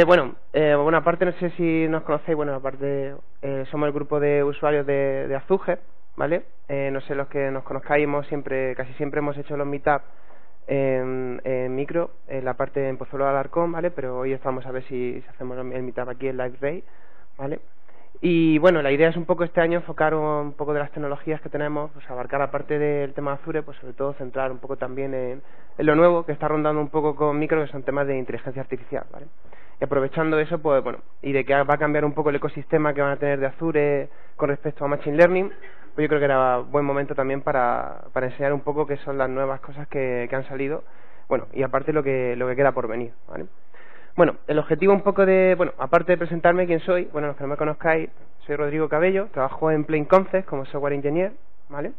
Bueno, aparte no sé si nos conocéis, bueno, aparte somos el grupo de usuarios de Azure, ¿vale? No sé, los que nos conozcáis, casi siempre hemos hecho los meetups en micro, en la parte en Pozuelo de Alarcón, ¿vale? Pero hoy estamos a ver si hacemos el meetup aquí en Live Ray, ¿vale? Y bueno, la idea es un poco este año enfocar un poco de las tecnologías que tenemos, pues abarcar aparte del tema de Azure, pues sobre todo centrar un poco también en lo nuevo que está rondando un poco con micro, que son temas de inteligencia artificial, ¿vale? Y aprovechando eso, pues bueno, y de que va a cambiar un poco el ecosistema que van a tener de Azure con respecto a Machine Learning, pues yo creo que era buen momento también para enseñar un poco qué son las nuevas cosas que han salido, bueno, y aparte lo que queda por venir, ¿vale? Bueno, el objetivo un poco aparte de presentarme quién soy, bueno, los que no me conozcáis, soy Rodrigo Cabello, trabajo en Plain Concept como software engineer, ¿vale?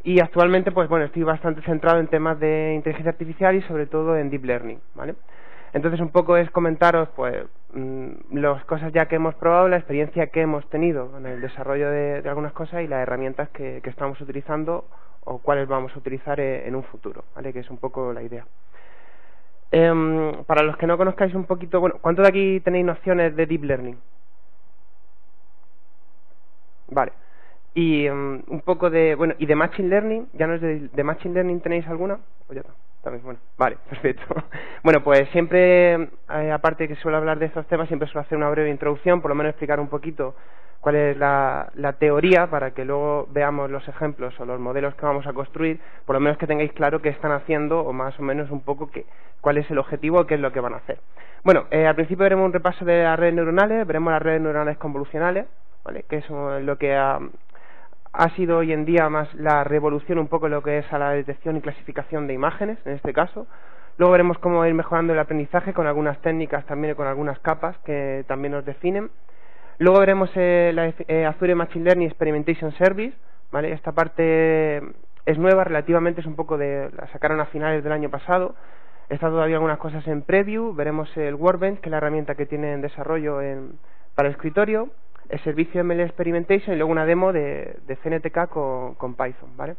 Y actualmente, pues bueno, estoy bastante centrado en temas de inteligencia artificial y sobre todo en deep learning, ¿vale? Entonces un poco es comentaros, pues, las cosas ya que hemos probado, la experiencia que hemos tenido en el desarrollo de algunas cosas y las herramientas que estamos utilizando o cuáles vamos a utilizar en un futuro, ¿vale? Que es un poco la idea. Para los que no conozcáis un poquito, bueno, ¿cuántos de aquí tenéis nociones de deep learning? Vale. Y un poco de, bueno, ¿y de machine learning? ¿Ya no es de machine learning tenéis alguna? ¿O ya está? También, bueno, vale, perfecto. Bueno, pues siempre, aparte que suelo hablar de estos temas, siempre suelo hacer una breve introducción, por lo menos explicar un poquito cuál es la teoría para que luego veamos los ejemplos o los modelos que vamos a construir, por lo menos que tengáis claro qué están haciendo o más o menos un poco cuál es el objetivo o qué es lo que van a hacer. Bueno, al principio veremos un repaso de las redes neuronales, veremos las redes neuronales convolucionales, ¿vale? Que es lo que ha sido hoy en día más la revolución un poco en lo que es a la detección y clasificación de imágenes, en este caso. Luego veremos cómo ir mejorando el aprendizaje con algunas técnicas también y con algunas capas que también nos definen. Luego veremos la Azure Machine Learning Experimentation Service, ¿vale? Esta parte es nueva, relativamente es un poco la sacaron a finales del año pasado. Está todavía algunas cosas en preview. Veremos el Workbench, que es la herramienta que tiene en desarrollo para el escritorio, el servicio ML Experimentation y luego una demo de CNTK con Python, ¿vale?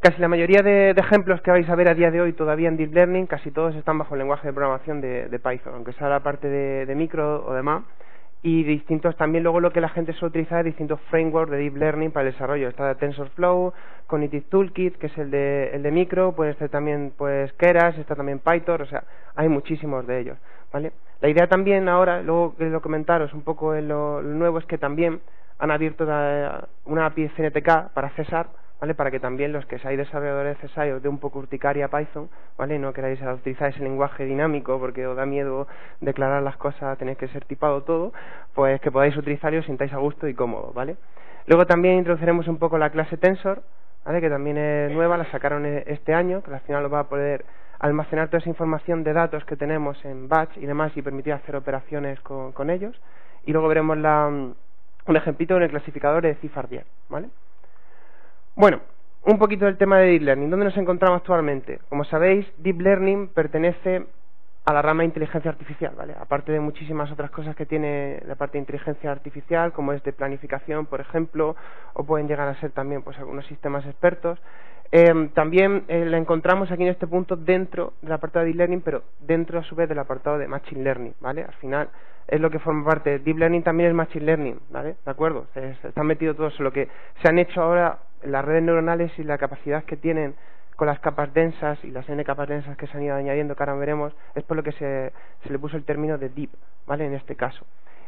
Casi la mayoría de ejemplos que vais a ver a día de hoy todavía en Deep Learning, casi todos están bajo el lenguaje de programación de Python, aunque sea la parte de micro o demás, y distintos también luego lo que la gente suele utilizar es distintos frameworks de Deep Learning para el desarrollo. Está TensorFlow, Cognitive Toolkit, que es el de micro, puede ser también pues Keras, está también Python, o sea, hay muchísimos de ellos, ¿vale? La idea también ahora, luego quiero comentaros un poco lo nuevo, es que también han abierto una API CNTK para César, ¿vale? Para que también los que seáis desarrolladores de César os dé un poco urticaria Python, ¿vale? No queráis utilizar ese lenguaje dinámico porque os da miedo declarar las cosas, tenéis que ser tipado todo, pues que podáis utilizarlo y os sintáis a gusto y cómodo, ¿vale? Luego también introduciremos un poco la clase Tensor, ¿vale? Que también es nueva, la sacaron este año, que al final os va a poder almacenar toda esa información de datos que tenemos en batch y demás y permitir hacer operaciones con ellos. Y luego veremos un ejemplito en el clasificador de Cifar 10, ¿vale? Bueno, un poquito del tema de Deep Learning. ¿Dónde nos encontramos actualmente? Como sabéis, Deep Learning pertenece a la rama de inteligencia artificial, ¿vale? Aparte de muchísimas otras cosas que tiene la parte de inteligencia artificial, como es de planificación, por ejemplo, o pueden llegar a ser también pues algunos sistemas expertos. También la encontramos aquí en este punto dentro del apartado de Deep Learning, pero dentro a su vez del apartado de Machine Learning, ¿vale? Al final es lo que forma parte. Deep Learning también es Machine Learning, ¿vale? ¿De acuerdo? Están metidos todos. Lo que se han hecho ahora, las redes neuronales y la capacidad que tienen con las capas densas y las n capas densas que se han ido añadiendo, que ahora veremos, es por lo que se le puso el término de deep, ¿vale? En este caso.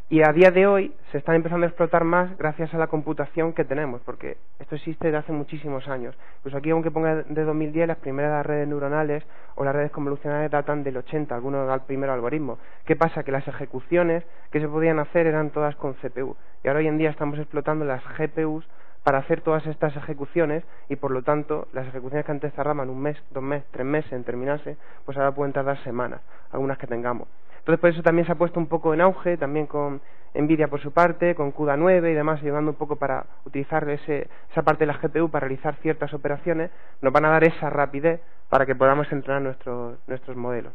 Y a día de hoy se están empezando a explotar más gracias a la computación que tenemos, porque esto existe desde hace muchísimos años. Pues aquí, aunque ponga de 2010, las primeras redes neuronales o las redes convolucionales datan del 80, algunos al primer algoritmo. ¿Qué pasa? Que las ejecuciones que se podían hacer eran todas con CPU. Y ahora hoy en día estamos explotando las GPUs para hacer todas estas ejecuciones y por lo tanto las ejecuciones que antes tardaban 1 mes, 2 meses, 3 meses en terminarse, pues ahora pueden tardar semanas, algunas que tengamos. Entonces por eso también se ha puesto un poco en auge, también con Nvidia por su parte, con CUDA 9 y demás, ayudando un poco para utilizar esa parte de la GPU para realizar ciertas operaciones, nos van a dar esa rapidez para que podamos entrenar nuestros modelos.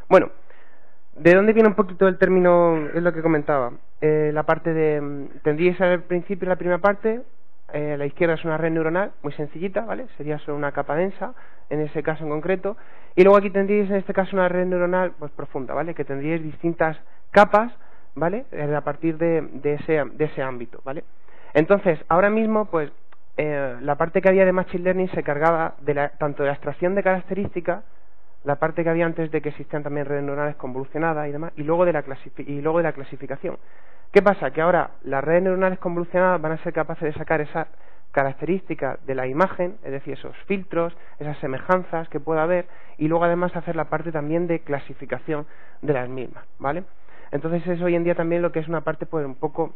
Bueno, ¿de dónde viene un poquito el término? Es lo que comentaba. La parte de... ¿Tendríais al principio la primera parte? a la izquierda es una red neuronal muy sencillita, ¿vale? Sería solo una capa densa, en ese caso en concreto. Y luego aquí tendríais en este caso una red neuronal pues profunda, ¿vale? Que tendríais distintas capas, ¿vale? A partir de ese ámbito, ¿vale? Entonces, ahora mismo, pues, la parte que había de Machine Learning se cargaba tanto de la extracción de características, la parte que había antes de que existían también redes neuronales convolucionadas y demás, y luego de la clasificación. ¿Qué pasa? Que ahora las redes neuronales convolucionadas van a ser capaces de sacar esas características de la imagen, es decir, esos filtros, esas semejanzas que pueda haber, y luego además hacer la parte también de clasificación de las mismas, ¿vale? Entonces es hoy en día también lo que es una parte pues un poco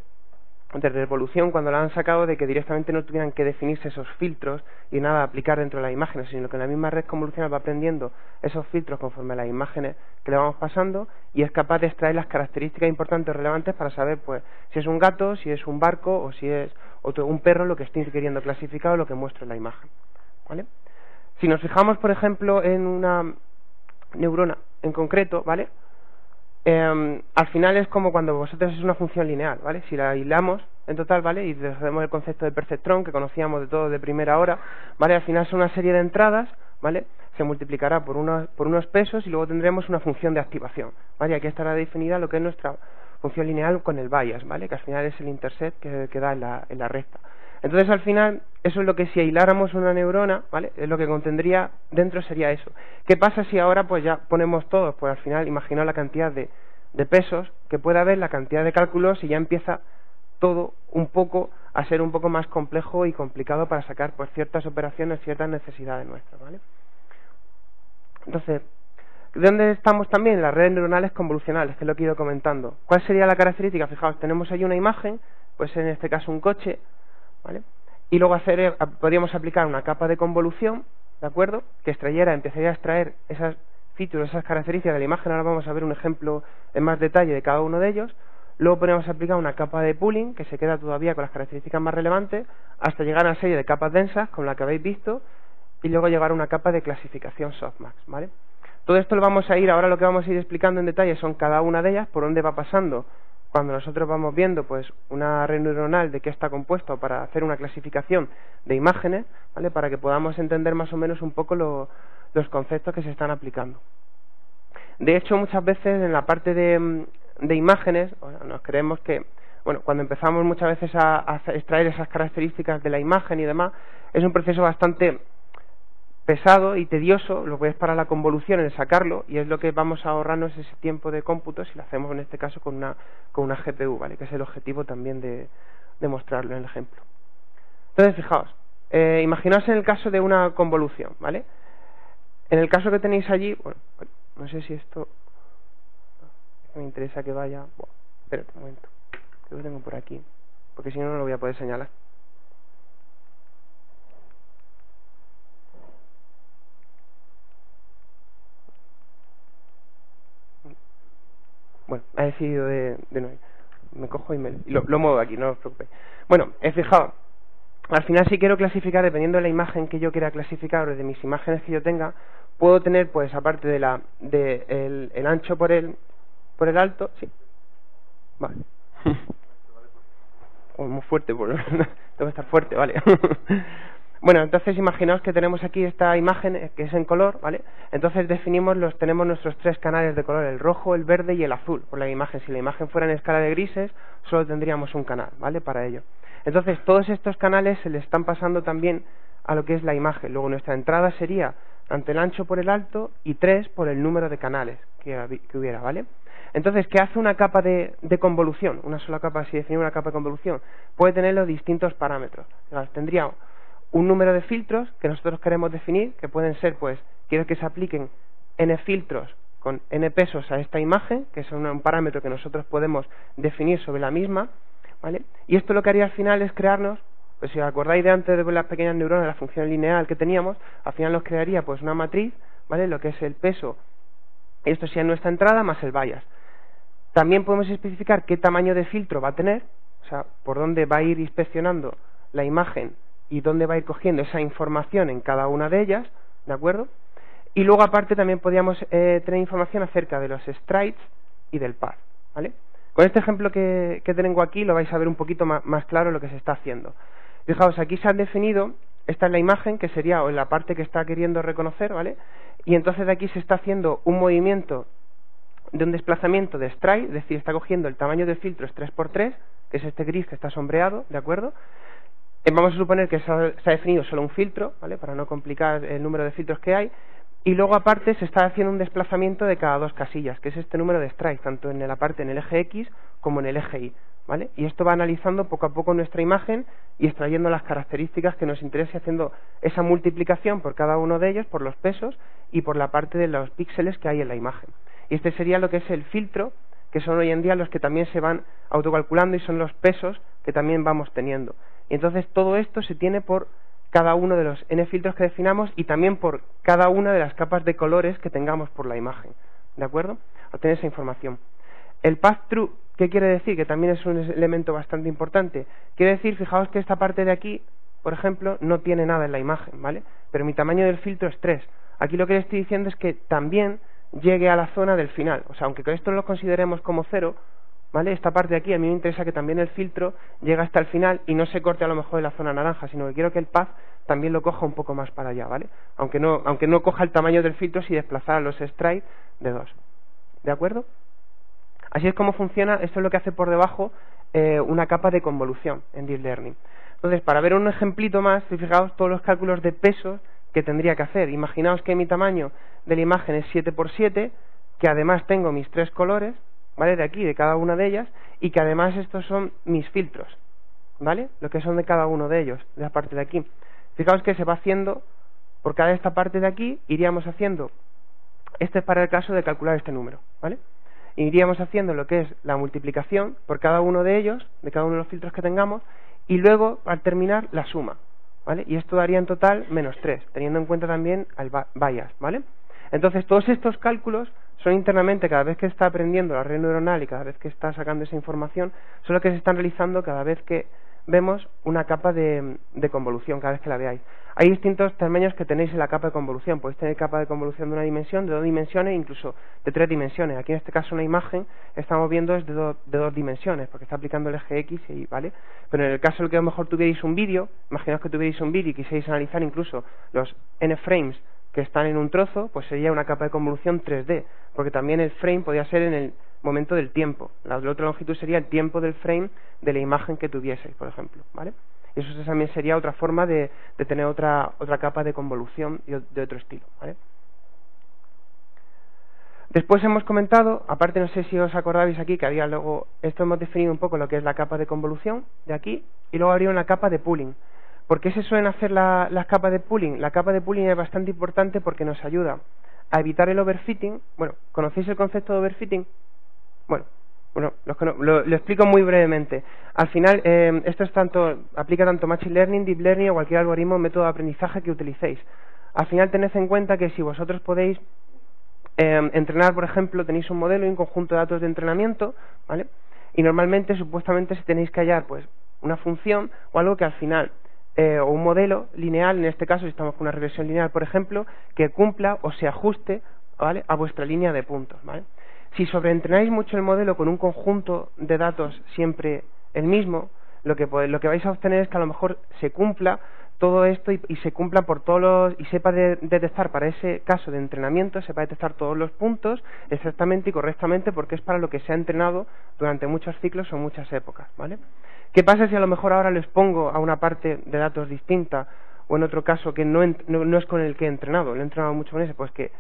de revolución cuando la han sacado, de que directamente no tuvieran que definirse esos filtros y nada aplicar dentro de las imágenes, sino que la misma red convolucional va aprendiendo esos filtros conforme a las imágenes que le vamos pasando y es capaz de extraer las características importantes o relevantes para saber pues si es un gato, si es un barco o si es un perro lo que estoy queriendo clasificar o lo que muestra en la imagen, ¿vale? Si nos fijamos, por ejemplo, en una neurona en concreto, ¿vale? Al final es como cuando vosotros es una función lineal, ¿vale? Si la aislamos en total, ¿vale? Y hacemos el concepto de perceptrón que conocíamos de todo de primera hora, ¿vale? Al final son una serie de entradas, ¿vale? Se multiplicará por unos pesos y luego tendremos una función de activación, ¿vale? Y aquí estará definida lo que es nuestra función lineal con el bias, ¿vale? Que al final es el intercept que da en la recta. Entonces al final eso es lo que si aisláramos una neurona, ¿vale? Es lo que contendría dentro sería eso. ¿Qué pasa si ahora pues ya ponemos todos? Pues al final imaginaos la cantidad de pesos que puede haber, la cantidad de cálculos y ya empieza todo un poco a ser un poco más complejo y complicado para sacar pues ciertas operaciones, ciertas necesidades nuestras, ¿vale? Entonces, ¿de dónde estamos también? En las redes neuronales convolucionales, que es lo que he ido comentando. ¿Cuál sería la característica? Fijaos, tenemos ahí una imagen, pues en este caso un coche, ¿vale? Y luego podríamos aplicar una capa de convolución, ¿de acuerdo? Que empezaría a extraer esas features, esas características de la imagen. Ahora vamos a ver un ejemplo en más detalle de cada uno de ellos. Luego podríamos aplicar una capa de pooling, que se queda todavía con las características más relevantes, hasta llegar a una serie de capas densas, como la que habéis visto, y luego llegar a una capa de clasificación softmax, ¿vale? Todo esto lo vamos a ir, ahora lo que vamos a ir explicando en detalle son cada una de ellas, por dónde va pasando. Cuando nosotros vamos viendo pues una red neuronal de qué está compuesto para hacer una clasificación de imágenes, ¿vale? Para que podamos entender más o menos un poco los conceptos que se están aplicando. De hecho, muchas veces en la parte de imágenes, nos creemos que, bueno, cuando empezamos muchas veces a extraer esas características de la imagen y demás, es un proceso bastante pesado y tedioso, lo que es para la convolución en sacarlo, y es lo que vamos a ahorrarnos ese tiempo de cómputo si lo hacemos en este caso con una GPU, ¿vale? Que es el objetivo también de mostrarlo en el ejemplo. Entonces, fijaos, imaginaos en el caso de una convolución, ¿vale? En el caso que tenéis allí, bueno, no sé si esto me interesa que vaya. Bueno, espérate un momento, que lo tengo por aquí, porque si no, no lo voy a poder señalar. Bueno, ha decidido de nuevo. Me cojo y lo muevo aquí, no os preocupéis. Bueno, fijaos, al final si quiero clasificar, dependiendo de la imagen que yo quiera clasificar o de mis imágenes que yo tenga, puedo tener, pues, aparte de el ancho por el alto, sí. Vale. Muy fuerte, tengo que estar fuerte, vale. Bueno, entonces imaginaos que tenemos aquí esta imagen que es en color, ¿vale? Entonces tenemos nuestros tres canales de color, el rojo, el verde y el azul, por la imagen. Si la imagen fuera en escala de grises, solo tendríamos un canal, ¿vale? Para ello. Entonces, todos estos canales se le están pasando también a lo que es la imagen. Luego, nuestra entrada sería ante el ancho por el alto y 3 por el número de canales que hubiera, ¿vale? Entonces, ¿qué hace una capa de convolución? Una sola capa, si definimos una capa de convolución, puede tener los distintos parámetros. Tendría un número de filtros que nosotros queremos definir, que pueden ser, pues, quiero que se apliquen n filtros con n pesos a esta imagen, que es un parámetro que nosotros podemos definir sobre la misma, ¿vale? Y esto lo que haría al final es crearnos, pues si os acordáis de antes de las pequeñas neuronas, la función lineal que teníamos, al final nos crearía pues una matriz, ¿vale? Lo que es el peso, y esto sería nuestra entrada más el bias. También podemos especificar qué tamaño de filtro va a tener, o sea, por dónde va a ir inspeccionando la imagen y dónde va a ir cogiendo esa información en cada una de ellas, ¿de acuerdo? Y luego aparte también podríamos tener información acerca de los sprites y del path, ¿vale? Con este ejemplo que tengo aquí lo vais a ver un poquito más claro lo que se está haciendo. Fijaos, aquí se han definido, esta es la imagen que sería o la parte que está queriendo reconocer, ¿vale? Y entonces de aquí se está haciendo un movimiento de un desplazamiento de stride, es decir, está cogiendo el tamaño del filtro es 3×3, que es este gris que está sombreado, ¿de acuerdo? Vamos a suponer que se ha definido solo un filtro, ¿vale? Para no complicar el número de filtros que hay, y luego aparte se está haciendo un desplazamiento de cada dos casillas, que es este número de strides, tanto en la parte en el eje X como en el eje Y, ¿vale? Y esto va analizando poco a poco nuestra imagen y extrayendo las características que nos interese, haciendo esa multiplicación por cada uno de ellos, por los pesos y por la parte de los píxeles que hay en la imagen. Y este sería lo que es el filtro, que son hoy en día los que también se van autocalculando y son los pesos que también vamos teniendo. Y entonces todo esto se tiene por cada uno de los n filtros que definamos y también por cada una de las capas de colores que tengamos por la imagen, ¿de acuerdo? Obtener esa información. El path-through, ¿qué quiere decir? Que también es un elemento bastante importante. Quiere decir, fijaos que esta parte de aquí, por ejemplo, no tiene nada en la imagen, ¿vale? Pero mi tamaño del filtro es 3. Aquí lo que le estoy diciendo es que también llegue a la zona del final. O sea, aunque esto lo consideremos como 0, ¿vale? Esta parte de aquí a mí me interesa que también el filtro llegue hasta el final y no se corte a lo mejor de la zona naranja, sino que quiero que el path también lo coja un poco más para allá, ¿vale? Aunque no coja el tamaño del filtro si desplazara los strides de 2. ¿De acuerdo? Así es como funciona, esto es lo que hace por debajo una capa de convolución en Deep Learning. Entonces, para ver un ejemplito más, fijaos todos los cálculos de pesos que tendría que hacer. Imaginaos que mi tamaño de la imagen es 7×7, que además tengo mis 3 colores, ¿vale? De aquí, de cada una de ellas, y que además estos son mis filtros, ¿vale? Lo que son de cada uno de ellos, de la parte de aquí. Fijaos que se va haciendo, por cada esta parte de aquí, iríamos haciendo, este es para el caso de calcular este número, ¿vale? Iríamos haciendo lo que es la multiplicación por cada uno de ellos, de cada uno de los filtros que tengamos, y luego, al terminar, la suma, ¿vale? Y esto daría en total -3, teniendo en cuenta también el bias, ¿vale? Entonces, todos estos cálculos son internamente, cada vez que está aprendiendo la red neuronal y cada vez que está sacando esa información, son lo que se están realizando cada vez que vemos una capa de convolución, cada vez que la veáis. Hay distintos tamaños que tenéis en la capa de convolución. Podéis tener capa de convolución de una dimensión, de 2 dimensiones, incluso de 3 dimensiones. Aquí en este caso una imagen estamos viendo es de 2 dimensiones, porque está aplicando el eje X y ¿vale? Pero en el caso de que a lo mejor tuvierais un vídeo, imaginaos que tuvierais un vídeo y quisierais analizar incluso los n frames que están en un trozo, pues sería una capa de convolución 3D, porque también el frame podría ser en el momento del tiempo. La otra longitud sería el tiempo del frame de la imagen que tuvieseis, por ejemplo, ¿vale? Y eso también sería otra forma de tener otra capa de convolución de otro estilo, ¿vale? Después hemos comentado, aparte no sé si os acordáis aquí, que había luego, esto hemos definido un poco lo que es la capa de convolución de aquí, y luego habría una capa de pooling. ¿Por qué se suelen hacer las capas de pooling? La capa de pooling es bastante importante porque nos ayuda a evitar el overfitting. Bueno, ¿conocéis el concepto de overfitting? Bueno, lo explico muy brevemente. Al final, esto es aplica tanto Machine Learning, Deep Learning o cualquier algoritmo o método de aprendizaje que utilicéis. Al final tened en cuenta que si vosotros podéis entrenar, por ejemplo, tenéis un modelo y un conjunto de datos de entrenamiento, ¿vale? Y normalmente, supuestamente, si tenéis que hallar pues una función o algo que al final o un modelo lineal, en este caso si estamos con una regresión lineal, por ejemplo, que cumpla o se ajuste, ¿vale?, a vuestra línea de puntos, ¿vale? Si sobreentrenáis mucho el modelo con un conjunto de datos siempre el mismo, lo que vais a obtener es que a lo mejor se cumpla todo esto y se cumpla por todos los, y sepa detectar para ese caso de entrenamiento, sepa detectar todos los puntos exactamente y correctamente, porque es para lo que se ha entrenado durante muchos ciclos o muchas épocas, ¿vale? ¿Qué pasa si a lo mejor ahora les pongo a una parte de datos distinta o en otro caso que no es con el que he entrenado, lo he entrenado mucho con ese? Pues que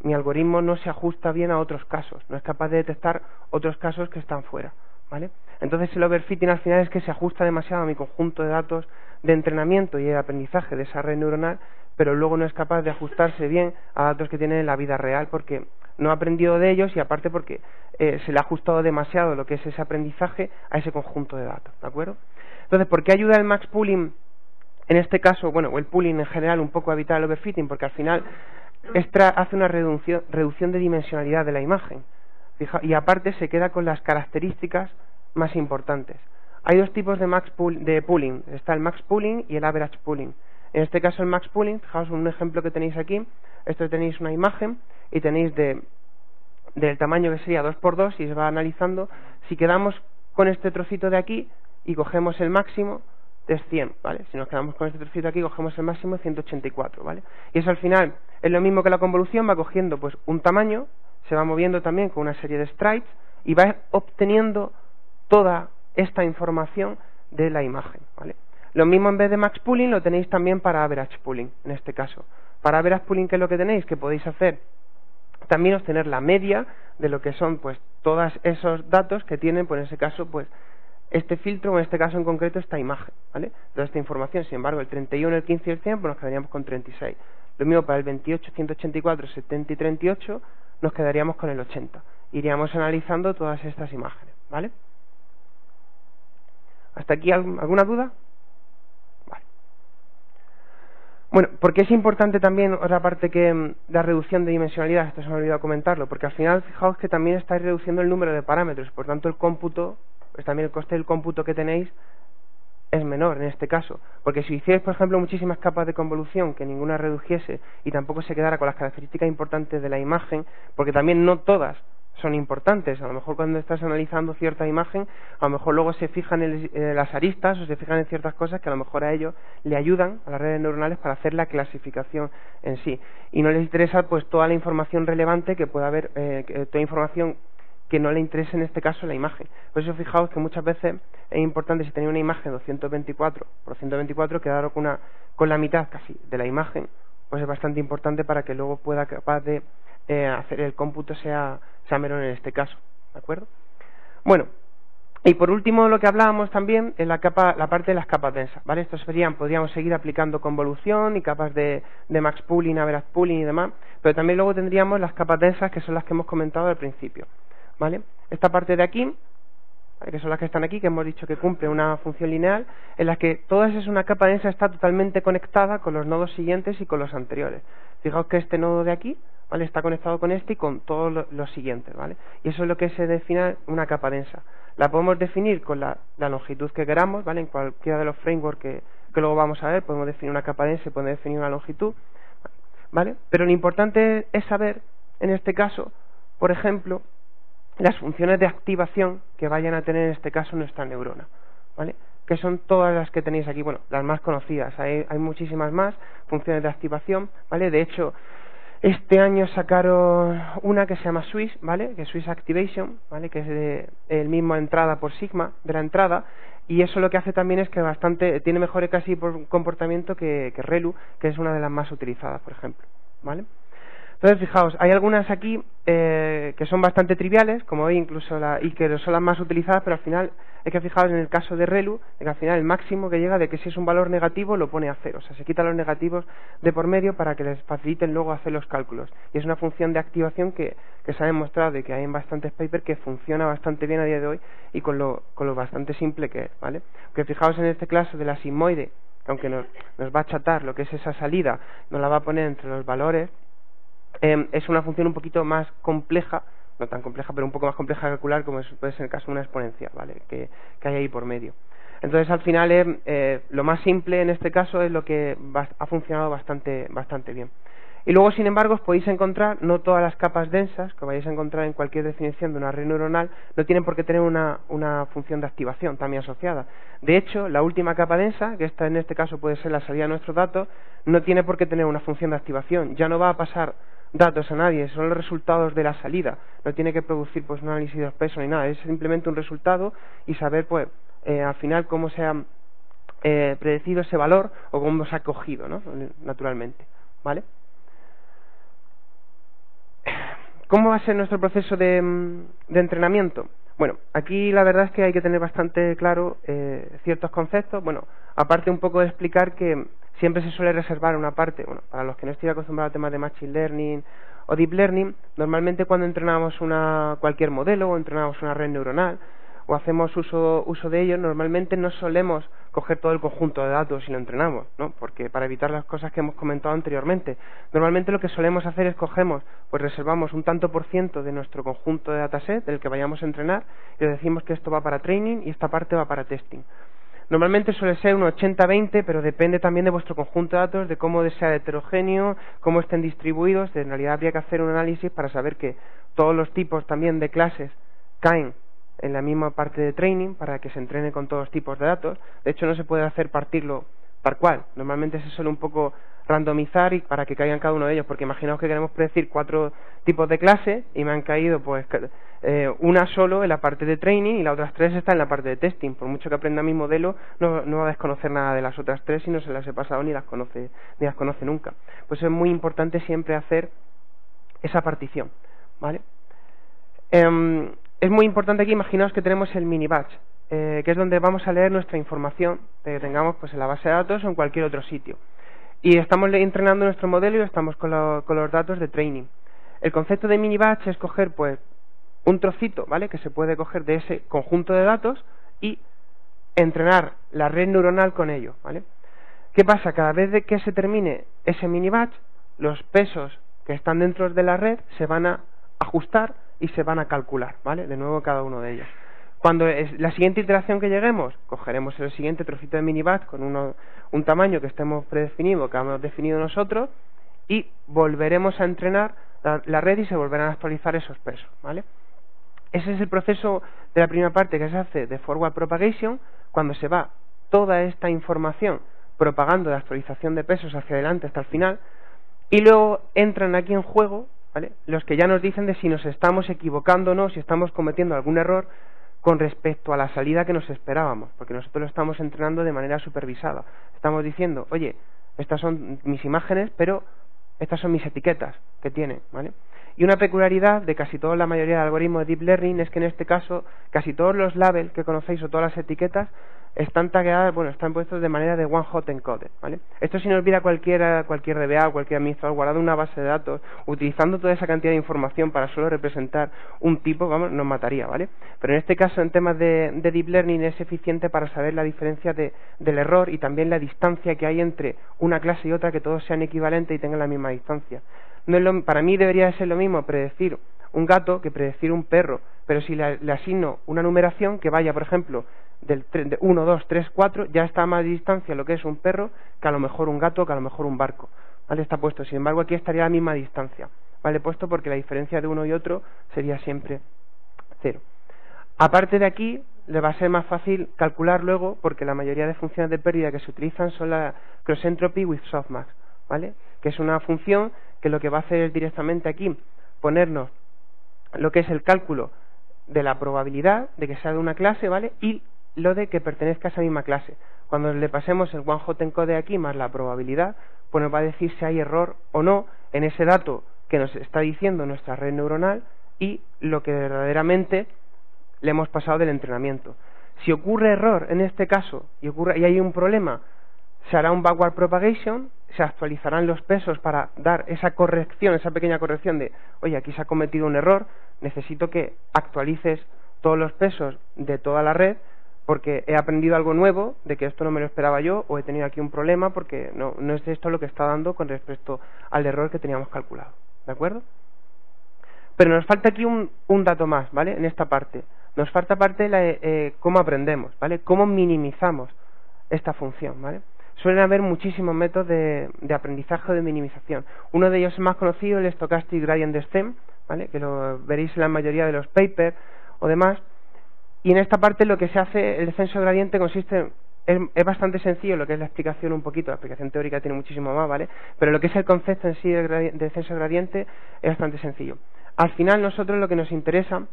mi algoritmo no se ajusta bien a otros casos, no es capaz de detectar otros casos que están fuera, ¿vale? Entonces el overfitting al final es que se ajusta demasiado a mi conjunto de datos de entrenamiento y de aprendizaje de esa red neuronal, pero luego no es capaz de ajustarse bien a datos que tiene en la vida real porque no ha aprendido de ellos y aparte porque se le ha ajustado demasiado lo que es ese aprendizaje a ese conjunto de datos, ¿de acuerdo? Entonces, ¿por qué ayuda el max pooling en este caso? Bueno, o el pooling en general un poco a evitar el overfitting, porque al final hace una reducción de dimensionalidad de la imagen. Y aparte se queda con las características más importantes. Hay dos tipos de pooling. Está el max pooling y el average pooling. En este caso el max pooling, fijaos un ejemplo que tenéis aquí. Esto tenéis una imagen y tenéis del tamaño que sería 2×2 y se va analizando. Si quedamos con este trocito de aquí y cogemos el máximo, es 100, ¿vale? Si nos quedamos con este trocito aquí, cogemos el máximo de 184, ¿vale? Y eso al final es lo mismo que la convolución, va cogiendo pues un tamaño, se va moviendo también con una serie de strides y va obteniendo toda esta información de la imagen, ¿vale? Lo mismo en vez de max pooling lo tenéis también para average pooling, en este caso. Para average pooling, ¿qué es lo que tenéis? Que podéis hacer también obtener la media de lo que son pues todos esos datos que tienen, pues en ese caso, pues este filtro, o en este caso en concreto esta imagen, ¿vale? Toda esta información, sin embargo, el 31, el 15 y el 100, pues nos quedaríamos con 36. Lo mismo para el 28, 184, 70 y 38, nos quedaríamos con el 80. Iríamos analizando todas estas imágenes, ¿vale? ¿Hasta aquí alguna duda? Vale. Bueno, ¿por qué es importante también otra parte que la reducción de dimensionalidad? Esto se me ha olvidado comentarlo, porque al final fijaos que también estáis reduciendo el número de parámetros, por tanto el cómputo, pues también el coste del cómputo que tenéis es menor en este caso, porque si hicierais por ejemplo muchísimas capas de convolución que ninguna redujese y tampoco se quedara con las características importantes de la imagen, porque también no todas son importantes, a lo mejor cuando estás analizando cierta imagen, a lo mejor luego se fijan en las aristas o se fijan en ciertas cosas que a lo mejor a ellos le ayudan a las redes neuronales para hacer la clasificación en sí, y no les interesa pues toda la información relevante que pueda haber, toda información que no le interese en este caso la imagen. Por eso fijaos que muchas veces es importante, si tenéis una imagen de 224 por 124, quedaros con la mitad casi de la imagen, pues es bastante importante para que luego pueda capaz de hacer el cómputo sea menor en este caso, ¿de acuerdo? Bueno, y por último lo que hablábamos también es la parte de las capas densas, ¿vale? Estos podríamos seguir aplicando convolución y capas de max pooling, average pooling y demás, pero también luego tendríamos las capas densas, que son las que hemos comentado al principio, ¿vale? Esta parte de aquí, ¿vale?, que son las que están aquí, que hemos dicho que cumple una función lineal, en la que toda esa es una capa densa, está totalmente conectada con los nodos siguientes y con los anteriores. Fijaos que este nodo de aquí, ¿vale?, está conectado con este y con todos los siguientes, ¿vale? Y eso es lo que se define una capa densa. La podemos definir con la longitud que queramos, ¿vale? En cualquiera de los frameworks que luego vamos a ver, podemos definir una capa densa y podemos definir una longitud, ¿vale? Pero lo importante es saber, en este caso, por ejemplo, las funciones de activación que vayan a tener en este caso nuestra neurona, ¿vale? Que son todas las que tenéis aquí, bueno, las más conocidas, hay muchísimas más funciones de activación, ¿vale? De hecho, este año sacaron una que se llama Swiss, ¿vale? Que es Swiss Activation, ¿vale? Que es el mismo entrada por sigma de la entrada, y eso lo que hace también es que tiene mejor casi comportamiento que ReLU, que es una de las más utilizadas, por ejemplo, ¿vale? Entonces, fijaos, hay algunas aquí que son bastante triviales, como veis, incluso y que son las más utilizadas, pero al final hay que fijaros en el caso de ReLU, de que al final el máximo que llega de que si es un valor negativo lo pone a cero, o sea, se quitan los negativos de por medio para que les faciliten luego hacer los cálculos. Y es una función de activación que se ha demostrado y que hay en bastantes papers que funciona bastante bien a día de hoy y con lo bastante simple que es, ¿vale? Que fijaos en este caso de la sigmoide, que aunque nos va a achatar lo que es esa salida, nos la va a poner entre los valores. Es una función un poquito más compleja, no tan compleja, pero un poco más compleja de calcular, como puede ser el caso de una exponencial, ¿vale? Que hay ahí por medio. Entonces, al final, lo más simple en este caso es lo que ha funcionado bastante bien. Y luego, sin embargo, os podéis encontrar, no todas las capas densas que vais a encontrar en cualquier definición de una red neuronal no tienen por qué tener una función de activación también asociada. De hecho, la última capa densa, que esta en este caso puede ser la salida de nuestros datos, no tiene por qué tener una función de activación. Ya no va a pasar datos a nadie, son los resultados de la salida, no tiene que producir pues un análisis de peso ni nada, es simplemente un resultado y saber pues al final cómo se ha predecido ese valor o cómo se ha cogido, ¿no?, naturalmente, ¿vale? ¿Cómo va a ser nuestro proceso de entrenamiento? Bueno, aquí la verdad es que hay que tener bastante claro ciertos conceptos. Bueno, aparte un poco de explicar que siempre se suele reservar una parte, bueno, para los que no estén acostumbrados a temas de Machine Learning o Deep Learning, normalmente cuando entrenamos cualquier modelo o entrenamos una red neuronal o hacemos uso de ello, normalmente no solemos coger todo el conjunto de datos y lo entrenamos, ¿no? Porque para evitar las cosas que hemos comentado anteriormente, normalmente lo que solemos hacer es pues reservamos un tanto por ciento de nuestro conjunto de dataset del que vayamos a entrenar y le decimos que esto va para training y esta parte va para testing. Normalmente suele ser un 80-20, pero depende también de vuestro conjunto de datos, de cómo sea heterogéneo, cómo estén distribuidos. En realidad habría que hacer un análisis para saber que todos los tipos también de clases caen en la misma parte de training para que se entrene con todos tipos de datos. De hecho, no se puede hacer partirlo tal cual. Normalmente se suele un poco randomizar y para que caigan cada uno de ellos, porque imaginaos que queremos predecir 4 tipos de clase y me han caído pues una solo en la parte de training y las otras 3 están en la parte de testing. Por mucho que aprenda mi modelo, no va a desconocer nada de las otras 3 y no se las he pasado ni las conoce nunca. Pues es muy importante siempre hacer esa partición, ¿vale? Es muy importante aquí, imaginaos que tenemos el mini batch, que es donde vamos a leer nuestra información que tengamos pues en la base de datos o en cualquier otro sitio. Y estamos entrenando nuestro modelo y estamos con los datos de training. El concepto de mini batch es coger pues un trocito, ¿vale? Que se puede coger de ese conjunto de datos y entrenar la red neuronal con ello, ¿vale? ¿Qué pasa? Cada vez de que se termine ese mini batch, los pesos que están dentro de la red se van a ajustar y se van a calcular, ¿vale? De nuevo cada uno de ellos. Cuando es la siguiente iteración que lleguemos, cogeremos el siguiente trocito de mini batch con un tamaño que estemos predefinido, que hemos definido nosotros, y volveremos a entrenar la red y se volverán a actualizar esos pesos, ¿vale? Ese es el proceso de la primera parte que se hace de forward propagation, cuando se va toda esta información propagando de actualización de pesos hacia adelante hasta el final, y luego entran aquí en juego, ¿vale?, los que ya nos dicen de si nos estamos equivocando o no, si estamos cometiendo algún error con respecto a la salida que nos esperábamos, porque nosotros lo estamos entrenando de manera supervisada. Estamos diciendo, oye, estas son mis imágenes, pero estas son mis etiquetas que tienen, ¿vale? Y una peculiaridad de casi toda la mayoría de algoritmos de Deep Learning es que en este caso casi todos los labels que conocéis o todas las etiquetas están tagueadas, bueno, están puestos de manera de one hot encoded, ¿vale? Esto si nos viera cualquier DBA o cualquier administrador guardado en una base de datos, utilizando toda esa cantidad de información para solo representar un tipo, vamos, nos mataría, ¿vale? Pero en este caso, en temas de Deep Learning, es eficiente para saber la diferencia del error y también la distancia que hay entre una clase y otra, que todos sean equivalentes y tengan la misma distancia. Para mí debería ser lo mismo predecir un gato que predecir un perro, pero si le asigno una numeración que vaya, por ejemplo, de 1, 2, 3, 4, ya está a más distancia lo que es un perro que a lo mejor un gato, que a lo mejor un barco, ¿vale? Está puesto. Sin embargo, aquí estaría a la misma distancia, ¿vale? Puesto porque la diferencia de uno y otro sería siempre 0. Aparte de aquí, le va a ser más fácil calcular luego, porque la mayoría de funciones de pérdida que se utilizan son la cross entropy with softmax, ¿vale? Que es una función que lo que va a hacer es directamente aquí ponernos lo que es el cálculo de la probabilidad de que sea de una clase, ¿vale? Y lo de que pertenezca a esa misma clase. Cuando le pasemos el one hot encode aquí más la probabilidad, pues nos va a decir si hay error o no en ese dato que nos está diciendo nuestra red neuronal y lo que verdaderamente le hemos pasado del entrenamiento. Si ocurre error en este caso y hay un problema, se hará un backward propagation, se actualizarán los pesos para dar esa corrección, esa pequeña corrección de, oye, aquí se ha cometido un error, necesito que actualices todos los pesos de toda la red porque he aprendido algo nuevo, de que esto no me lo esperaba yo, o he tenido aquí un problema porque no es esto lo que está dando con respecto al error que teníamos calculado, ¿de acuerdo? Pero nos falta aquí un dato más, ¿vale? En esta parte. Nos falta parte cómo aprendemos, ¿vale? Cómo minimizamos esta función, ¿vale? Suelen haber muchísimos métodos de aprendizaje o de minimización. Uno de ellos es más conocido, el Stochastic Gradient Descent, ¿vale? Que lo veréis en la mayoría de los papers o demás. Y en esta parte lo que se hace, el descenso gradiente consiste es bastante sencillo lo que es la explicación un poquito, la explicación teórica tiene muchísimo más, ¿vale? Pero lo que es el concepto en sí de descenso gradiente es bastante sencillo. Al final nosotros lo que nos interesa,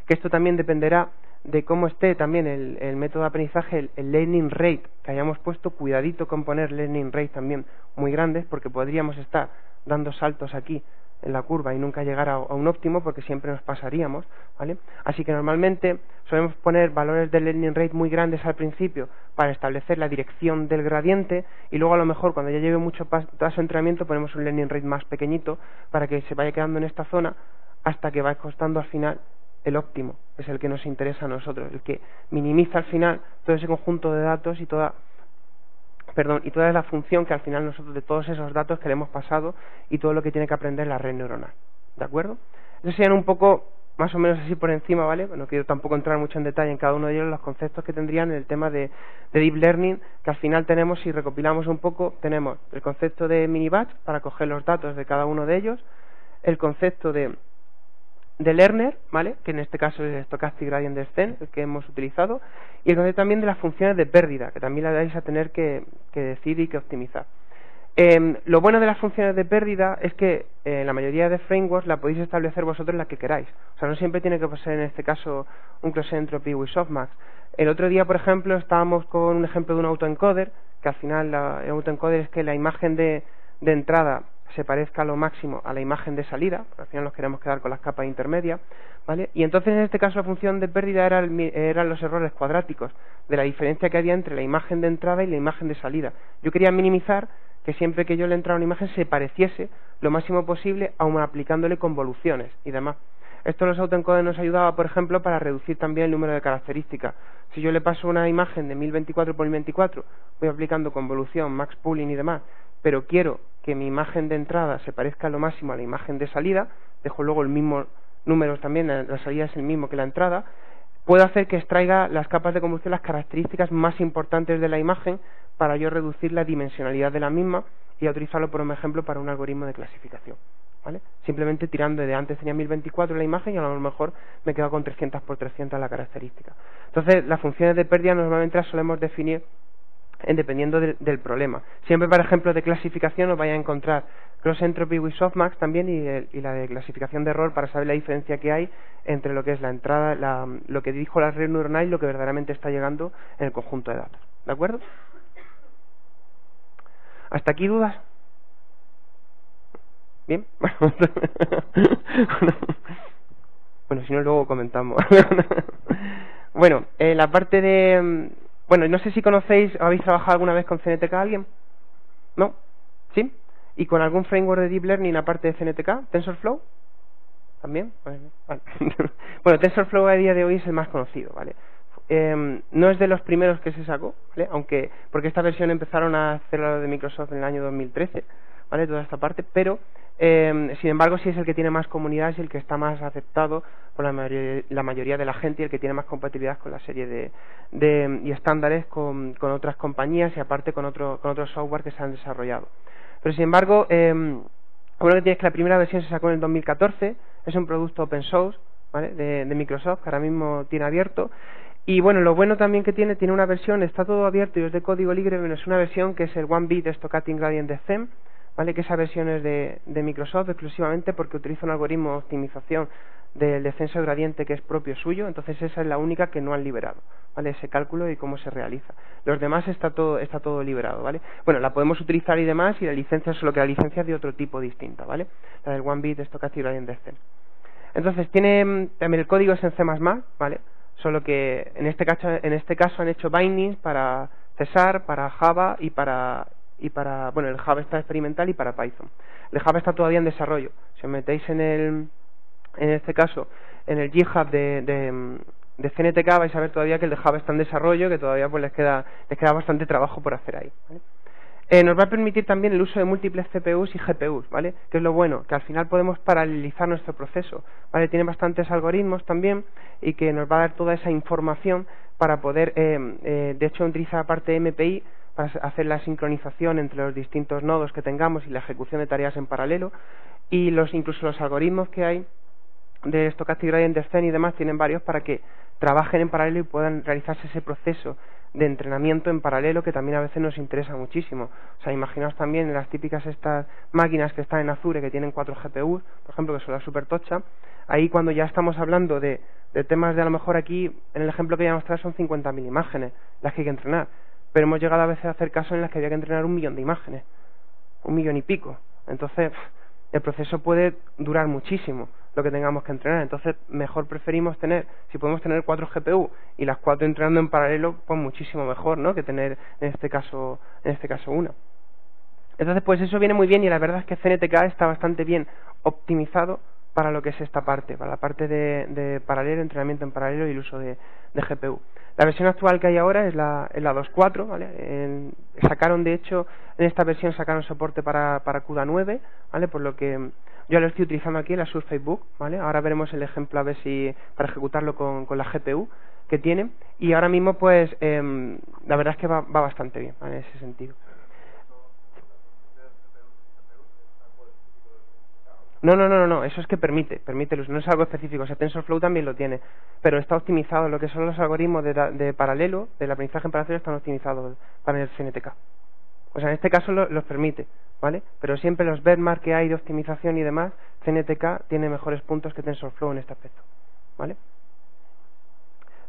que esto también dependerá de cómo esté también el método de aprendizaje, el learning rate, que hayamos puesto, cuidadito con poner learning rate también muy grandes, porque podríamos estar dando saltos aquí en la curva y nunca llegar a un óptimo, porque siempre nos pasaríamos, ¿vale? Así que normalmente solemos poner valores de learning rate muy grandes al principio para establecer la dirección del gradiente, y luego a lo mejor cuando ya lleve mucho paso de entrenamiento ponemos un learning rate más pequeñito para que se vaya quedando en esta zona hasta que va costando al final el óptimo, es el que nos interesa a nosotros, el que minimiza al final todo ese conjunto de datos y toda la función que al final nosotros de todos esos datos que le hemos pasado y todo lo que tiene que aprender la red neuronal, ¿de acuerdo? Eso serían un poco, más o menos así por encima, ¿vale? No quiero tampoco entrar mucho en detalle en cada uno de ellos, los conceptos que tendrían en el tema de Deep Learning, que al final tenemos, si recopilamos un poco, tenemos el concepto de mini batch para coger los datos de cada uno de ellos, el concepto de de Lerner, ¿vale? Que en este caso es Stochastic Gradient Descent, el que hemos utilizado, y el concepto también de las funciones de pérdida, que también las vais a tener que decir y que optimizar. Lo bueno de las funciones de pérdida es que la mayoría de frameworks la podéis establecer vosotros la que queráis. O sea, no siempre tiene que ser en este caso un cross entropy with softmax. El otro día, por ejemplo, estábamos con un ejemplo de un autoencoder, que al final el autoencoder es que la imagen de entrada se parezca a lo máximo a la imagen de salida, al final nos queremos quedar con las capas intermedias, ¿vale? Y entonces en este caso la función de pérdida eran los errores cuadráticos de la diferencia que había entre la imagen de entrada y la imagen de salida. Yo quería minimizar que siempre que yo le entrara una imagen se pareciese lo máximo posible, aun aplicándole convoluciones y demás. Esto los autoencoders nos ayudaba, por ejemplo, para reducir también el número de características. Si yo le paso una imagen de 1024 por 1024, voy aplicando convolución, max pooling y demás, pero quiero que mi imagen de entrada se parezca lo máximo a la imagen de salida, dejo luego el mismo número también, la salida es el mismo que la entrada, puedo hacer que extraiga las capas de convolución, las características más importantes de la imagen, para yo reducir la dimensionalidad de la misma y utilizarlo por ejemplo para un algoritmo de clasificación, ¿vale? Simplemente tirando de antes tenía 1024 la imagen y a lo mejor me quedo con 300 por 300 la característica. Entonces las funciones de pérdida normalmente las solemos definir dependiendo del problema. Siempre para ejemplos de clasificación os vais a encontrar cross entropy with softmax también y la de clasificación de error para saber la diferencia que hay entre lo que es la entrada, lo que dijo la red neuronal y lo que verdaderamente está llegando en el conjunto de datos. ¿De acuerdo? ¿Hasta aquí dudas? ¿Bien? Bueno, si no luego comentamos. Bueno, la parte de... Bueno, no sé si conocéis, ¿habéis trabajado alguna vez con CNTK alguien? ¿No? ¿Sí? ¿Y con algún framework de Deep Learning aparte de CNTK? ¿TensorFlow? ¿También? Vale. Bueno, TensorFlow a día de hoy es el más conocido, ¿vale? No es de los primeros que se sacó, ¿vale? Aunque, porque esta versión empezaron a hacerla de Microsoft en el año 2013, ¿vale? Toda esta parte, pero sin embargo sí es el que tiene más comunidad y el que está más aceptado por la mayoría de la gente y el que tiene más compatibilidad con la serie y estándares con otras compañías y aparte con otros software que se han desarrollado. Pero sin embargo, bueno, que tienes que la primera versión se sacó en el 2014, es un producto open source, ¿vale? de Microsoft, que ahora mismo tiene abierto. Y bueno, lo bueno también que tiene una versión, está todo abierto y es de código libre, pero es una versión que es el 1-bit Stochastic Gradient Descent, ¿vale? Que esa versión es de Microsoft exclusivamente porque utiliza un algoritmo de optimización del descenso de gradiente que es propio suyo, entonces esa es la única que no han liberado, ¿vale? Ese cálculo y cómo se realiza. Los demás está todo liberado, ¿vale? Bueno, la podemos utilizar y demás, y la licencia, solo que la licencia es de otro tipo distinta, ¿vale? La del 1-bit Stochastic Gradient Descent. Entonces tiene también el código es en C++, ¿vale? Solo que en este caso han hecho bindings para César, para Java y para bueno, el Java está experimental y para Python. El Java está todavía en desarrollo. Si os metéis en este caso en el GitHub de CNTK vais a ver todavía que el de Java está en desarrollo, que todavía pues les queda bastante trabajo por hacer ahí, ¿vale? Nos va a permitir también el uso de múltiples CPUs y GPUs, ¿vale? Que es lo bueno, que al final podemos paralelizar nuestro proceso, ¿vale? Tiene bastantes algoritmos también y que nos va a dar toda esa información para poder, de hecho, utiliza aparte de MPI para hacer la sincronización entre los distintos nodos que tengamos y la ejecución de tareas en paralelo, y incluso los algoritmos que hay de Stochastic Gradient Descent y demás tienen varios para que trabajen en paralelo y puedan realizarse ese proceso de entrenamiento en paralelo que también a veces nos interesa muchísimo. O sea, imaginaos también en las típicas estas máquinas que están en Azure que tienen 4 GPUs, por ejemplo, que son las super tocha, ahí cuando ya estamos hablando de temas de a lo mejor aquí, en el ejemplo que voy a mostrar son 50.000 imágenes las que hay que entrenar, pero hemos llegado a veces a hacer casos en las que había que entrenar 1 millón de imágenes, 1 millón y pico. Entonces, el proceso puede durar muchísimo lo que tengamos que entrenar. Entonces, mejor preferimos tener, si podemos tener 4 GPU y las 4 entrenando en paralelo, pues muchísimo mejor, ¿no? Que tener en este caso una. Entonces, pues eso viene muy bien y la verdad es que CNTK está bastante bien optimizado para lo que es esta parte, para la parte de paralelo, entrenamiento en paralelo y el uso de GPU. La versión actual que hay ahora es la 2.4, ¿vale? Sacaron, de hecho, en esta versión sacaron soporte para CUDA 9, ¿vale? Por lo que yo lo estoy utilizando aquí en la Surface Book, ¿vale? Ahora veremos el ejemplo a ver si para ejecutarlo con la GPU que tiene, y ahora mismo pues la verdad es que va bastante bien, ¿vale? En ese sentido. No, eso es que permite el uso, no es algo específico. O sea, TensorFlow también lo tiene, pero está optimizado. Lo que son los algoritmos de paralelo, del aprendizaje en paralelo, están optimizados para el CNTK. O sea, en este caso los permite, ¿vale? Pero siempre los benchmark que hay de optimización y demás, CNTK tiene mejores puntos que TensorFlow en este aspecto, ¿vale?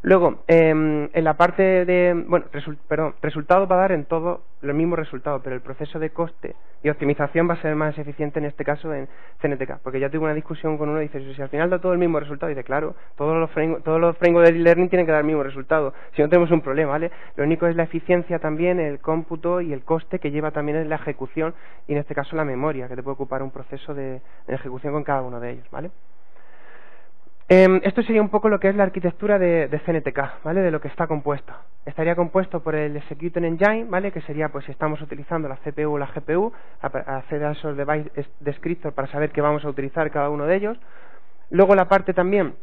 Luego, en la parte de, bueno, resultado va a dar en todo el mismo resultado, pero el proceso de coste y optimización va a ser más eficiente en este caso en CNTK, porque ya tuve una discusión con uno y dice, si al final da todo el mismo resultado, y dice, claro, todos los frameworks de learning tienen que dar el mismo resultado, si no tenemos un problema, ¿vale? Lo único es la eficiencia también, el cómputo y el coste que lleva también en la ejecución, y en este caso la memoria, que te puede ocupar un proceso de ejecución con cada uno de ellos, ¿vale? Esto sería un poco lo que es la arquitectura de CNTK, ¿vale? De lo que está compuesto. Estaría compuesto por el Execution Engine, ¿vale? Que sería, pues, si estamos utilizando la CPU o la GPU, hacer a esos device descriptors para saber qué vamos a utilizar cada uno de ellos. Luego la parte también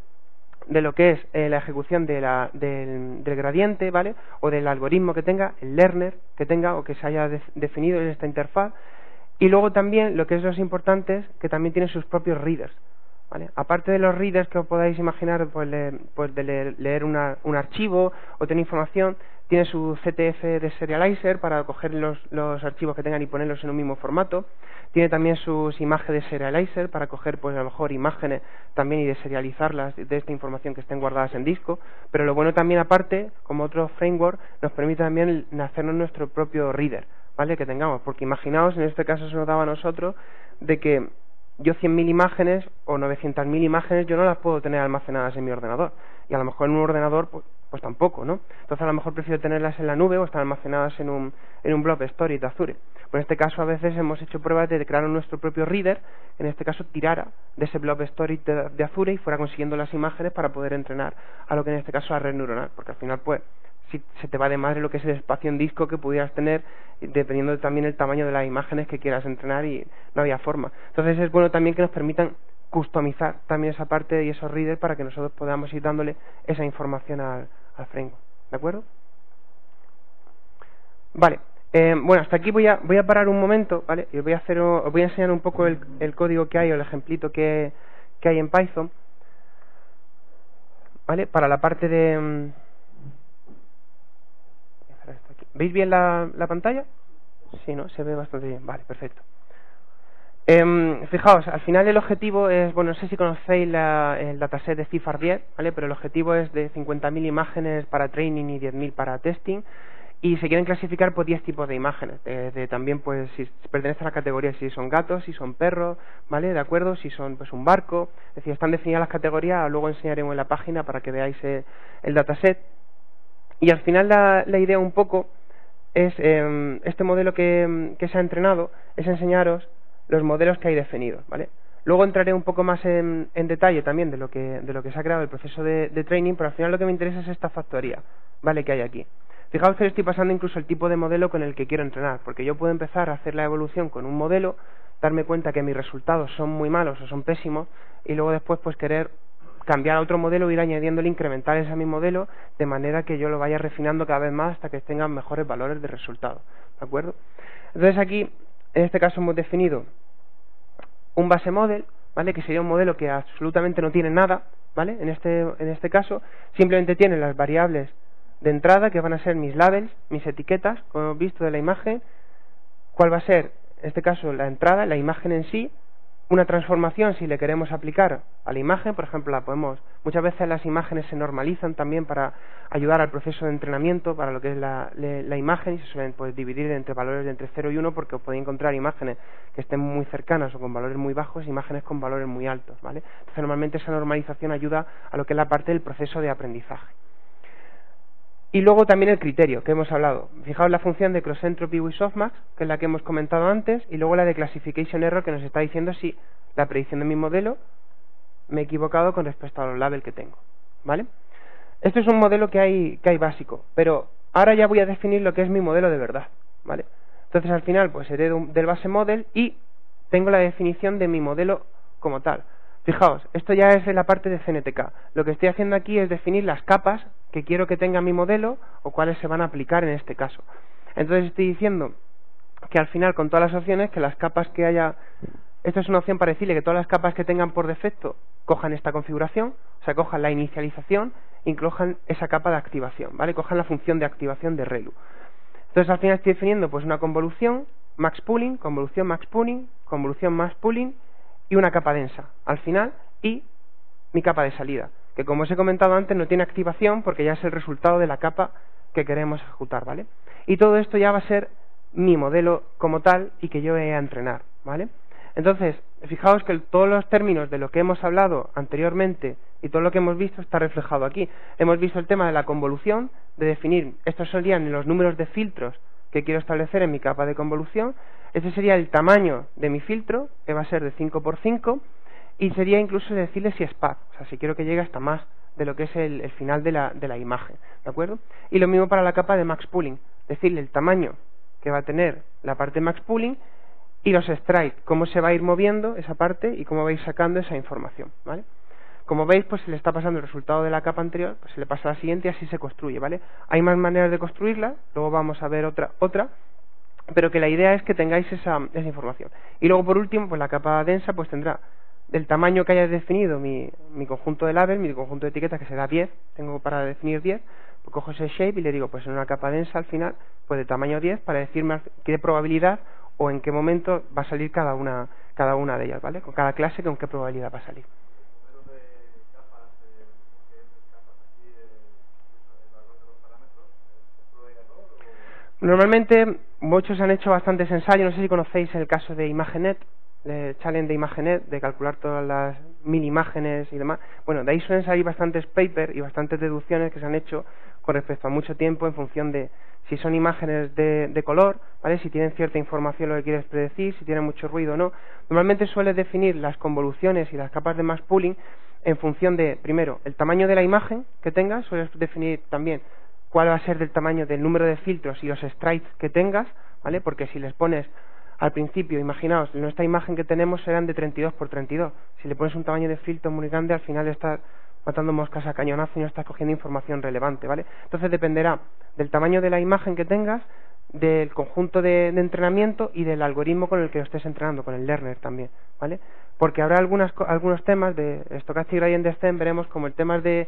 de lo que es la ejecución de del gradiente, ¿vale? O del algoritmo que tenga, el learner que tenga o que se haya definido en esta interfaz. Y luego también lo que es los importantes, que también tienen sus propios readers. ¿Vale? Aparte de los readers que os podáis imaginar, pues de leer un archivo o tener información, tiene su CTF de serializer para coger los archivos que tengan y ponerlos en un mismo formato. Tiene también sus imágenes de serializer para coger, pues a lo mejor imágenes también y de serializarlas de esta información que estén guardadas en disco. Pero lo bueno también, aparte, como otro framework, nos permite también hacernos nuestro propio reader, ¿vale? Que tengamos, porque imaginaos, en este caso se nos daba a nosotros de que yo 100.000 imágenes o 900.000 imágenes yo no las puedo tener almacenadas en mi ordenador, y a lo mejor en un ordenador pues tampoco, ¿no? Entonces a lo mejor prefiero tenerlas en la nube o estar almacenadas en un blob storage de Azure. Pues en este caso a veces hemos hecho pruebas de crear nuestro propio reader, en este caso tirara de ese blob storage de Azure y fuera consiguiendo las imágenes para poder entrenar a lo que en este caso es la red neuronal, porque al final pues si se te va de madre lo que es el espacio en disco que pudieras tener, dependiendo también el tamaño de las imágenes que quieras entrenar, y no había forma. Entonces es bueno también que nos permitan customizar también esa parte y esos readers para que nosotros podamos ir dándole esa información al framework, ¿de acuerdo? Vale, bueno, hasta aquí voy a parar un momento, ¿vale? Y os voy a enseñar un poco el código que hay o el ejemplito que hay en Python, ¿vale? Para la parte de... ¿Veis bien la pantalla? Sí, ¿no? Se ve bastante bien. Vale, perfecto. Fijaos, al final el objetivo es, bueno, no sé si conocéis el dataset de CIFAR 10, ¿vale? Pero el objetivo es de 50.000 imágenes para training y 10.000 para testing, y se quieren clasificar por 10 tipos de imágenes, también pues si pertenecen a la categoría, si son gatos, si son perros, ¿vale? De acuerdo, si son pues un barco, es decir, están definidas las categorías, luego enseñaremos en la página para que veáis el dataset. Y al final la idea un poco es este modelo que se ha entrenado, es enseñaros los modelos que hay definidos, ¿vale? Luego entraré un poco más en detalle también de lo que se ha creado el proceso de training, pero al final lo que me interesa es esta factoría, ¿vale? Que hay aquí. Fijaos que le estoy pasando incluso el tipo de modelo con el que quiero entrenar, porque yo puedo empezar a hacer la evolución con un modelo, darme cuenta que mis resultados son muy malos o son pésimos, y luego después pues querer cambiar a otro modelo, ir añadiéndole incrementales a mi modelo, de manera que yo lo vaya refinando cada vez más hasta que tengan mejores valores de resultado, ¿de acuerdo? Entonces aquí, en este caso hemos definido un base model, ¿vale? Que sería un modelo que absolutamente no tiene nada, ¿vale? En este caso, simplemente tiene las variables de entrada, que van a ser mis labels, mis etiquetas, como hemos visto de la imagen, cuál va a ser, en este caso, la entrada, la imagen en sí, una transformación si le queremos aplicar a la imagen, por ejemplo, muchas veces las imágenes se normalizan también para ayudar al proceso de entrenamiento, para lo que es la imagen, y se suelen pues dividir entre valores de entre 0 y 1, porque os podéis encontrar imágenes que estén muy cercanas o con valores muy bajos, imágenes con valores muy altos, ¿vale? Entonces normalmente esa normalización ayuda a lo que es la parte del proceso de aprendizaje. Y luego también el criterio que hemos hablado. Fijaos la función de cross entropy with softmax, que es la que hemos comentado antes, y luego la de classification error, que nos está diciendo si la predicción de mi modelo me he equivocado con respecto a los labels que tengo, ¿vale? Esto es un modelo que hay básico, pero ahora ya voy a definir lo que es mi modelo de verdad, ¿vale? Entonces al final pues heredo del base model y tengo la definición de mi modelo como tal. Fijaos, esto ya es en la parte de CNTK. Lo que estoy haciendo aquí es definir las capas que quiero que tenga mi modelo o cuáles se van a aplicar en este caso. Entonces estoy diciendo que al final, con todas las opciones, que las capas que haya Esto es una opción para decirle que todas las capas que tengan por defecto cojan esta configuración, o sea, cojan la inicialización y cojan esa capa de activación, ¿vale? Cojan la función de activación de ReLU. Entonces al final estoy definiendo pues una convolución, max pooling, convolución max pooling y una capa densa al final y mi capa de salida, que como os he comentado antes no tiene activación porque ya es el resultado de la capa que queremos ejecutar, ¿vale? Y todo esto ya va a ser mi modelo como tal y que yo voy a entrenar, ¿vale? Entonces, fijaos que todos los términos de lo que hemos hablado anteriormente y todo lo que hemos visto está reflejado aquí. Hemos visto el tema de la convolución, de definir, estos serían los números de filtros que quiero establecer en mi capa de convolución. Este sería el tamaño de mi filtro, que va a ser de 5×5, y sería incluso decirle si es path, o sea, si quiero que llegue hasta más de lo que es el final de la imagen, ¿de acuerdo? Y lo mismo para la capa de max pooling, decirle el tamaño que va a tener la parte max pooling y los sprites, cómo se va a ir moviendo esa parte y cómo va a ir sacando esa información, ¿vale? Como veis, pues se le está pasando el resultado de la capa anterior, pues se le pasa a la siguiente y así se construye, ¿vale? Hay más maneras de construirla, luego vamos a ver otra, pero que la idea es que tengáis esa información. Y luego, por último, pues la capa densa pues tendrá del tamaño que haya definido mi conjunto de labels, mi conjunto de etiquetas, que será 10, tengo para definir 10, pues cojo ese shape y le digo, pues en una capa densa al final, pues de tamaño 10, para decirme qué probabilidad o en qué momento va a salir cada una de ellas, ¿vale? Con cada clase con qué probabilidad va a salir. Normalmente muchos han hecho bastantes ensayos, no sé si conocéis el caso de ImageNet, de Challenge de ImageNet, de calcular todas las 1000 imágenes y demás. Bueno, de ahí suelen salir bastantes papers y bastantes deducciones que se han hecho con respecto a mucho tiempo en función de si son imágenes de color, ¿vale? Si tienen cierta información lo que quieres predecir, si tienen mucho ruido o no. Normalmente sueles definir las convoluciones y las capas de max pooling en función de, primero, el tamaño de la imagen que tengas, sueles definir también cuál va a ser del tamaño del número de filtros y los sprites que tengas, ¿vale? Porque si les pones al principio, imaginaos, nuestra imagen que tenemos serán de 32×32. Si le pones un tamaño de filtro muy grande, al final estás matando moscas a cañonazo y no estás cogiendo información relevante, ¿vale? Entonces dependerá del tamaño de la imagen que tengas, del conjunto de entrenamiento y del algoritmo con el que lo estés entrenando, con el learner también, ¿vale? Porque habrá algunos temas de Stochastic Gradient Descent, veremos como el tema de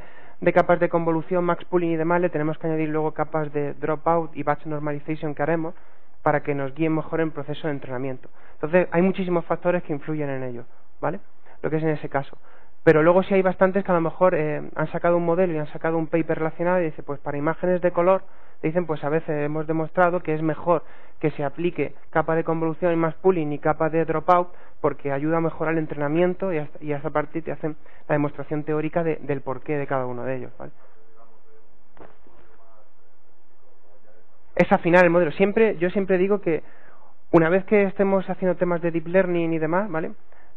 capas de convolución, max pooling y demás, le tenemos que añadir luego capas de dropout y batch normalization que haremos para que nos guíen mejor en el proceso de entrenamiento. Entonces hay muchísimos factores que influyen en ello, ¿vale? Lo que es en ese caso. Pero luego sí hay bastantes que a lo mejor han sacado un modelo y han sacado un paper relacionado y dice, pues para imágenes de color, dicen, pues a veces hemos demostrado que es mejor que se aplique capa de convolución y max pooling y capa de dropout porque ayuda a mejorar el entrenamiento y a esa parte te hacen la demostración teórica del porqué de cada uno de ellos, ¿vale? Es afinar el modelo. Yo siempre digo que una vez que estemos haciendo temas de deep learning y demás, ¿vale?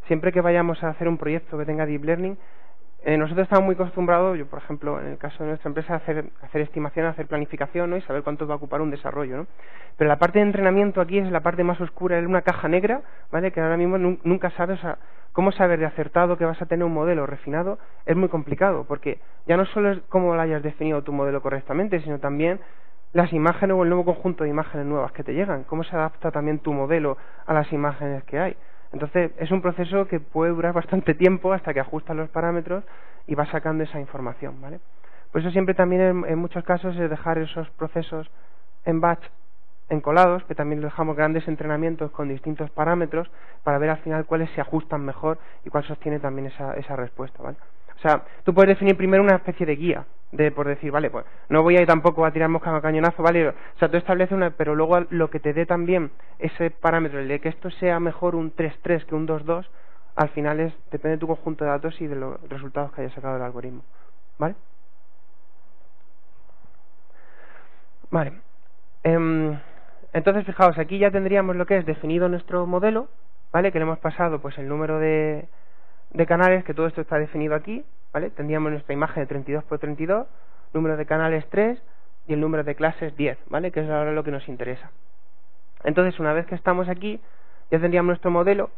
Siempre que vayamos a hacer un proyecto que tenga deep learning, nosotros estamos muy acostumbrados, yo por ejemplo, en el caso de nuestra empresa, a hacer estimación, a hacer planificación, ¿no? Y saber cuánto va a ocupar un desarrollo, ¿no? Pero la parte de entrenamiento aquí es la parte más oscura, es una caja negra, ¿vale? Que ahora mismo nunca sabes, o sea, cómo saber de acertado que vas a tener un modelo refinado es muy complicado, porque ya no solo es cómo lo hayas definido tu modelo correctamente, sino también las imágenes o el nuevo conjunto de imágenes nuevas que te llegan, cómo se adapta también tu modelo a las imágenes que hay. Entonces es un proceso que puede durar bastante tiempo hasta que ajustas los parámetros y vas sacando esa información, ¿vale? Por eso siempre también en muchos casos es dejar esos procesos en batch encolados, que también dejamos grandes entrenamientos con distintos parámetros para ver al final cuáles se ajustan mejor y cuál sostiene también esa respuesta, ¿vale? O sea, tú puedes definir primero una especie de guía, por decir, vale, pues no voy a ir tampoco a tirar mosca a cañonazo, ¿vale? O sea, tú estableces pero luego lo que te dé también ese parámetro, el de que esto sea mejor un 3.3 que un 2.2, al final depende de tu conjunto de datos y de los resultados que haya sacado el algoritmo, ¿vale? Vale. Entonces, fijaos, aquí ya tendríamos lo que es definido nuestro modelo, ¿vale? Que le hemos pasado pues el número de canales, que todo esto está definido aquí, ¿vale? Tendríamos nuestra imagen de 32×32, número de canales 3 y el número de clases 10, ¿vale? Que es ahora lo que nos interesa. Entonces, una vez que estamos aquí, ya tendríamos nuestro modelo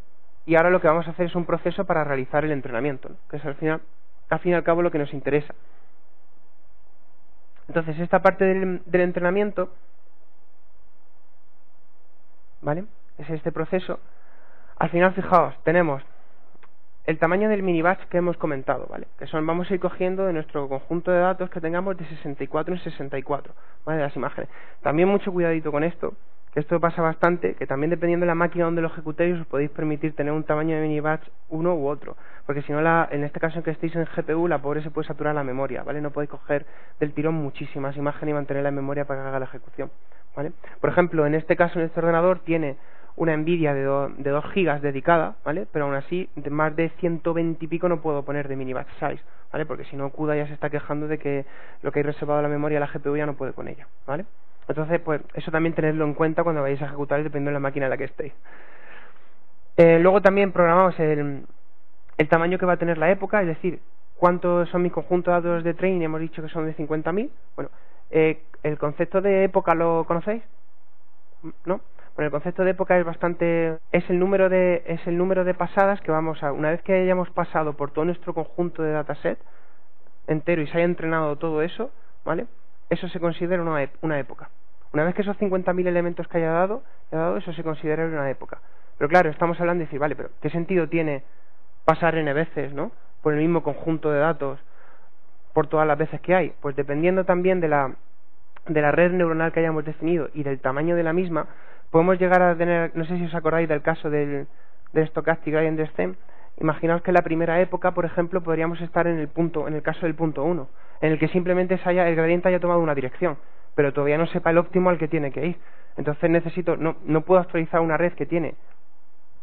y ahora lo que vamos a hacer es un proceso para realizar el entrenamiento, ¿no? Que es al fin y al cabo lo que nos interesa. Entonces, esta parte del entrenamiento, ¿vale? Es este proceso. Al final, fijaos, tenemos el tamaño del mini batch que hemos comentado, ¿vale? Que son, vamos a ir cogiendo de nuestro conjunto de datos que tengamos de 64 en 64, ¿vale? De las imágenes. También mucho cuidadito con esto, que esto pasa bastante, que también dependiendo de la máquina donde lo ejecutéis os podéis permitir tener un tamaño de mini batch uno u otro, porque si no, en este caso en que estéis en GPU, la pobre se puede saturar la memoria, ¿vale? No podéis coger del tirón muchísimas imágenes y mantenerla en memoria para que haga la ejecución, ¿vale? Por ejemplo, en este caso, en este ordenador tiene una Nvidia de 2 gigas dedicada, ¿vale? Pero aún así, de más de 120 y pico no puedo poner de mini batch size, ¿vale? Porque si no, CUDA ya se está quejando de que lo que hay reservado a la memoria, la GPU ya no puede con ella, ¿vale? Entonces, pues eso también tenedlo en cuenta cuando vayáis a ejecutar, dependiendo de la máquina en la que estéis. Luego también programamos el tamaño que va a tener la época, es decir, cuántos son mis conjuntos de datos de training, hemos dicho que son de 50.000. Bueno, el concepto de época, ¿lo conocéis? ¿No? Bueno, el concepto de época es el número de pasadas que vamos a, una vez que hayamos pasado por todo nuestro conjunto de dataset entero y se haya entrenado todo eso, ¿vale? Eso se considera una época. Una vez que esos 50.000 elementos que haya dado, eso se considera una época. Pero claro, estamos hablando de decir, vale, pero ¿qué sentido tiene pasar n veces, ¿no? Por el mismo conjunto de datos, por todas las veces que hay? Pues dependiendo también de la red neuronal que hayamos definido y del tamaño de la misma, podemos llegar a tener, no sé si os acordáis del caso del Stochastic Gradient Descent. Imaginaos que en la primera época, por ejemplo, podríamos estar en el caso del punto 1, en el que simplemente el gradiente haya tomado una dirección, pero todavía no sepa el óptimo al que tiene que ir. Entonces no puedo actualizar una red que tiene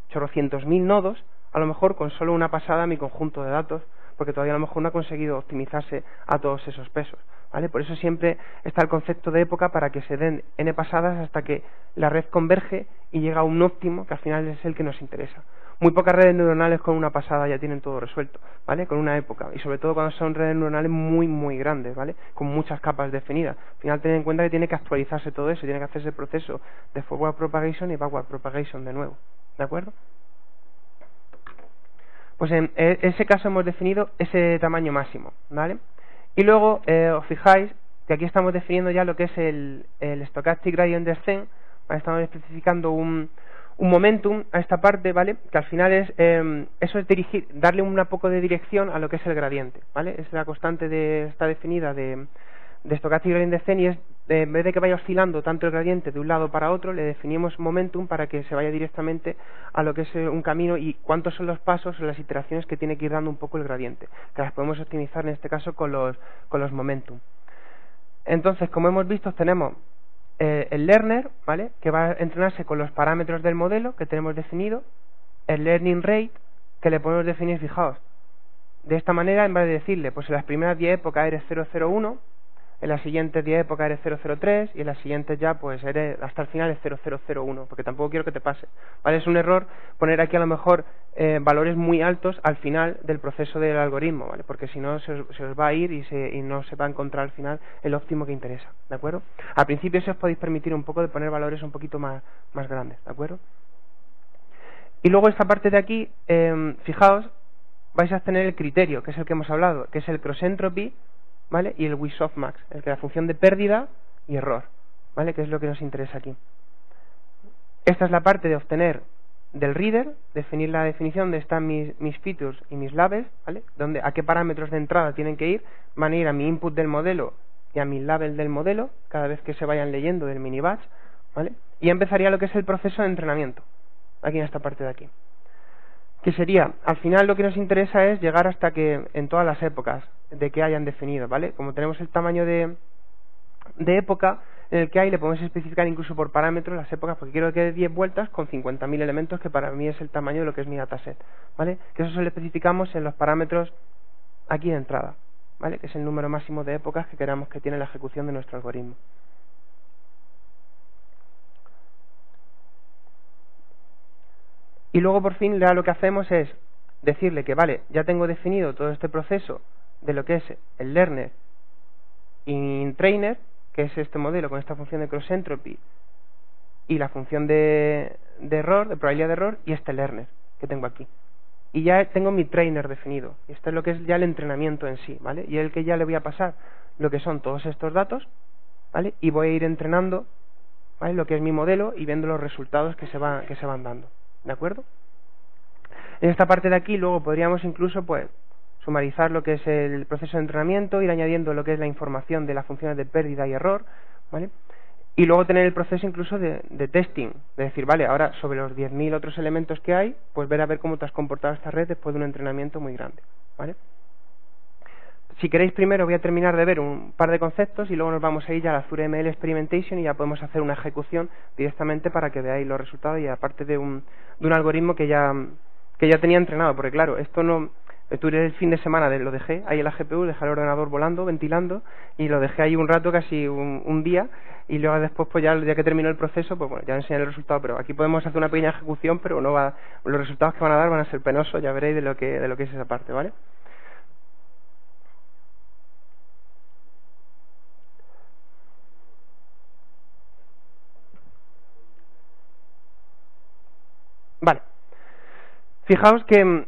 chorrocientos mil nodos, a lo mejor con solo una pasada a mi conjunto de datos, porque todavía a lo mejor no ha conseguido optimizarse a todos esos pesos, ¿vale? Por eso siempre está el concepto de época, para que se den n pasadas hasta que la red converge y llega a un óptimo, que al final es el que nos interesa. Muy pocas redes neuronales con una pasada ya tienen todo resuelto, ¿vale? Con una época, y sobre todo cuando son redes neuronales muy, muy grandes, ¿vale? Con muchas capas definidas. Al final, tened en cuenta que tiene que actualizarse todo eso, tiene que hacerse el proceso de forward propagation y backward propagation de nuevo, ¿de acuerdo? Pues en ese caso hemos definido ese tamaño máximo, ¿vale? Y luego os fijáis que aquí estamos definiendo ya lo que es el Stochastic Gradient Descent, ¿vale? Estamos especificando un momentum a esta parte, ¿vale? Que al final eso es darle un poco de dirección a lo que es el gradiente, ¿vale? Es la constante está definida de Stochastic Gradient Descent, y es, en vez de que vaya oscilando tanto el gradiente de un lado para otro, le definimos momentum para que se vaya directamente a lo que es un camino, y cuántos son los pasos o las iteraciones que tiene que ir dando un poco el gradiente, que las podemos optimizar en este caso con los momentum. Entonces, como hemos visto, tenemos el learner, ¿vale? Que va a entrenarse con los parámetros del modelo que tenemos definido, el learning rate, que le podemos definir, fijaos, de esta manera, en vez de decirle, pues en las primeras 10 épocas eres 001, en las siguientes 10 épocas eres 003, y en las siguientes ya, pues eres hasta el final es 0001, porque tampoco quiero que te pase, ¿vale? Es un error poner aquí a lo mejor valores muy altos al final del proceso del algoritmo, ¿vale? Porque si no se os va a ir y no se va a encontrar al final el óptimo que interesa, ¿de acuerdo? Al principio si os podéis permitir un poco de poner valores un poquito más grandes, ¿de acuerdo? Y luego esta parte de aquí, fijaos, vais a tener el criterio, que es el que hemos hablado, que es el cross entropy, ¿vale? Y el with softmax, el que la función de pérdida y error, ¿vale? Que es lo que nos interesa aquí. Esta es la parte de obtener del reader, definir la definición de están mis features y mis labels, ¿vale? A qué parámetros de entrada tienen que ir, van a ir a mi input del modelo y a mi label del modelo, cada vez que se vayan leyendo del mini batch, ¿vale? Y empezaría lo que es el proceso de entrenamiento, aquí en esta parte de aquí. Que sería, al final lo que nos interesa es llegar hasta que, en todas las épocas de que hayan definido, ¿vale? Como tenemos el tamaño de época en el que hay, le podemos especificar incluso por parámetros las épocas, porque quiero que dé 10 vueltas con 50.000 elementos, que para mí es el tamaño de lo que es mi dataset, ¿vale? Que eso se lo especificamos en los parámetros aquí de entrada, ¿vale? Que es el número máximo de épocas que queramos que tiene la ejecución de nuestro algoritmo. Y luego por fin ya lo que hacemos es decirle que vale, ya tengo definido todo este proceso de lo que es el learner y trainer, que es este modelo con esta función de cross entropy y la función de error, de probabilidad de error, y este learner que tengo aquí. Y ya tengo mi trainer definido. Y esto es lo que es ya el entrenamiento en sí, ¿vale? Y el que ya le voy a pasar lo que son todos estos datos, ¿vale? Y voy a ir entrenando, ¿vale? Lo que es mi modelo y viendo los resultados que se van dando. ¿De acuerdo? En esta parte de aquí luego podríamos incluso pues sumarizar lo que es el proceso de entrenamiento, ir añadiendo lo que es la información de las funciones de pérdida y error, ¿vale? Y luego tener el proceso incluso de testing, de decir, vale, ahora sobre los 10.000 otros elementos que hay, pues ver a ver cómo te has comportado esta red después de un entrenamiento muy grande, ¿vale? Si queréis primero voy a terminar de ver un par de conceptos y luego nos vamos a ir ya a la Azure ML Experimentation y ya podemos hacer una ejecución directamente para que veáis los resultados y aparte de un algoritmo que ya tenía entrenado, porque claro, esto no... Tuve el fin de semana, lo dejé ahí en la GPU, dejé el ordenador volando, ventilando, y lo dejé ahí un rato, casi un día, y luego después, pues ya que terminó el proceso, pues bueno, ya enseñaré el resultado, pero aquí podemos hacer una pequeña ejecución, pero no va, los resultados que van a dar van a ser penosos, ya veréis de lo que es esa parte, ¿vale? Vale. Fijaos que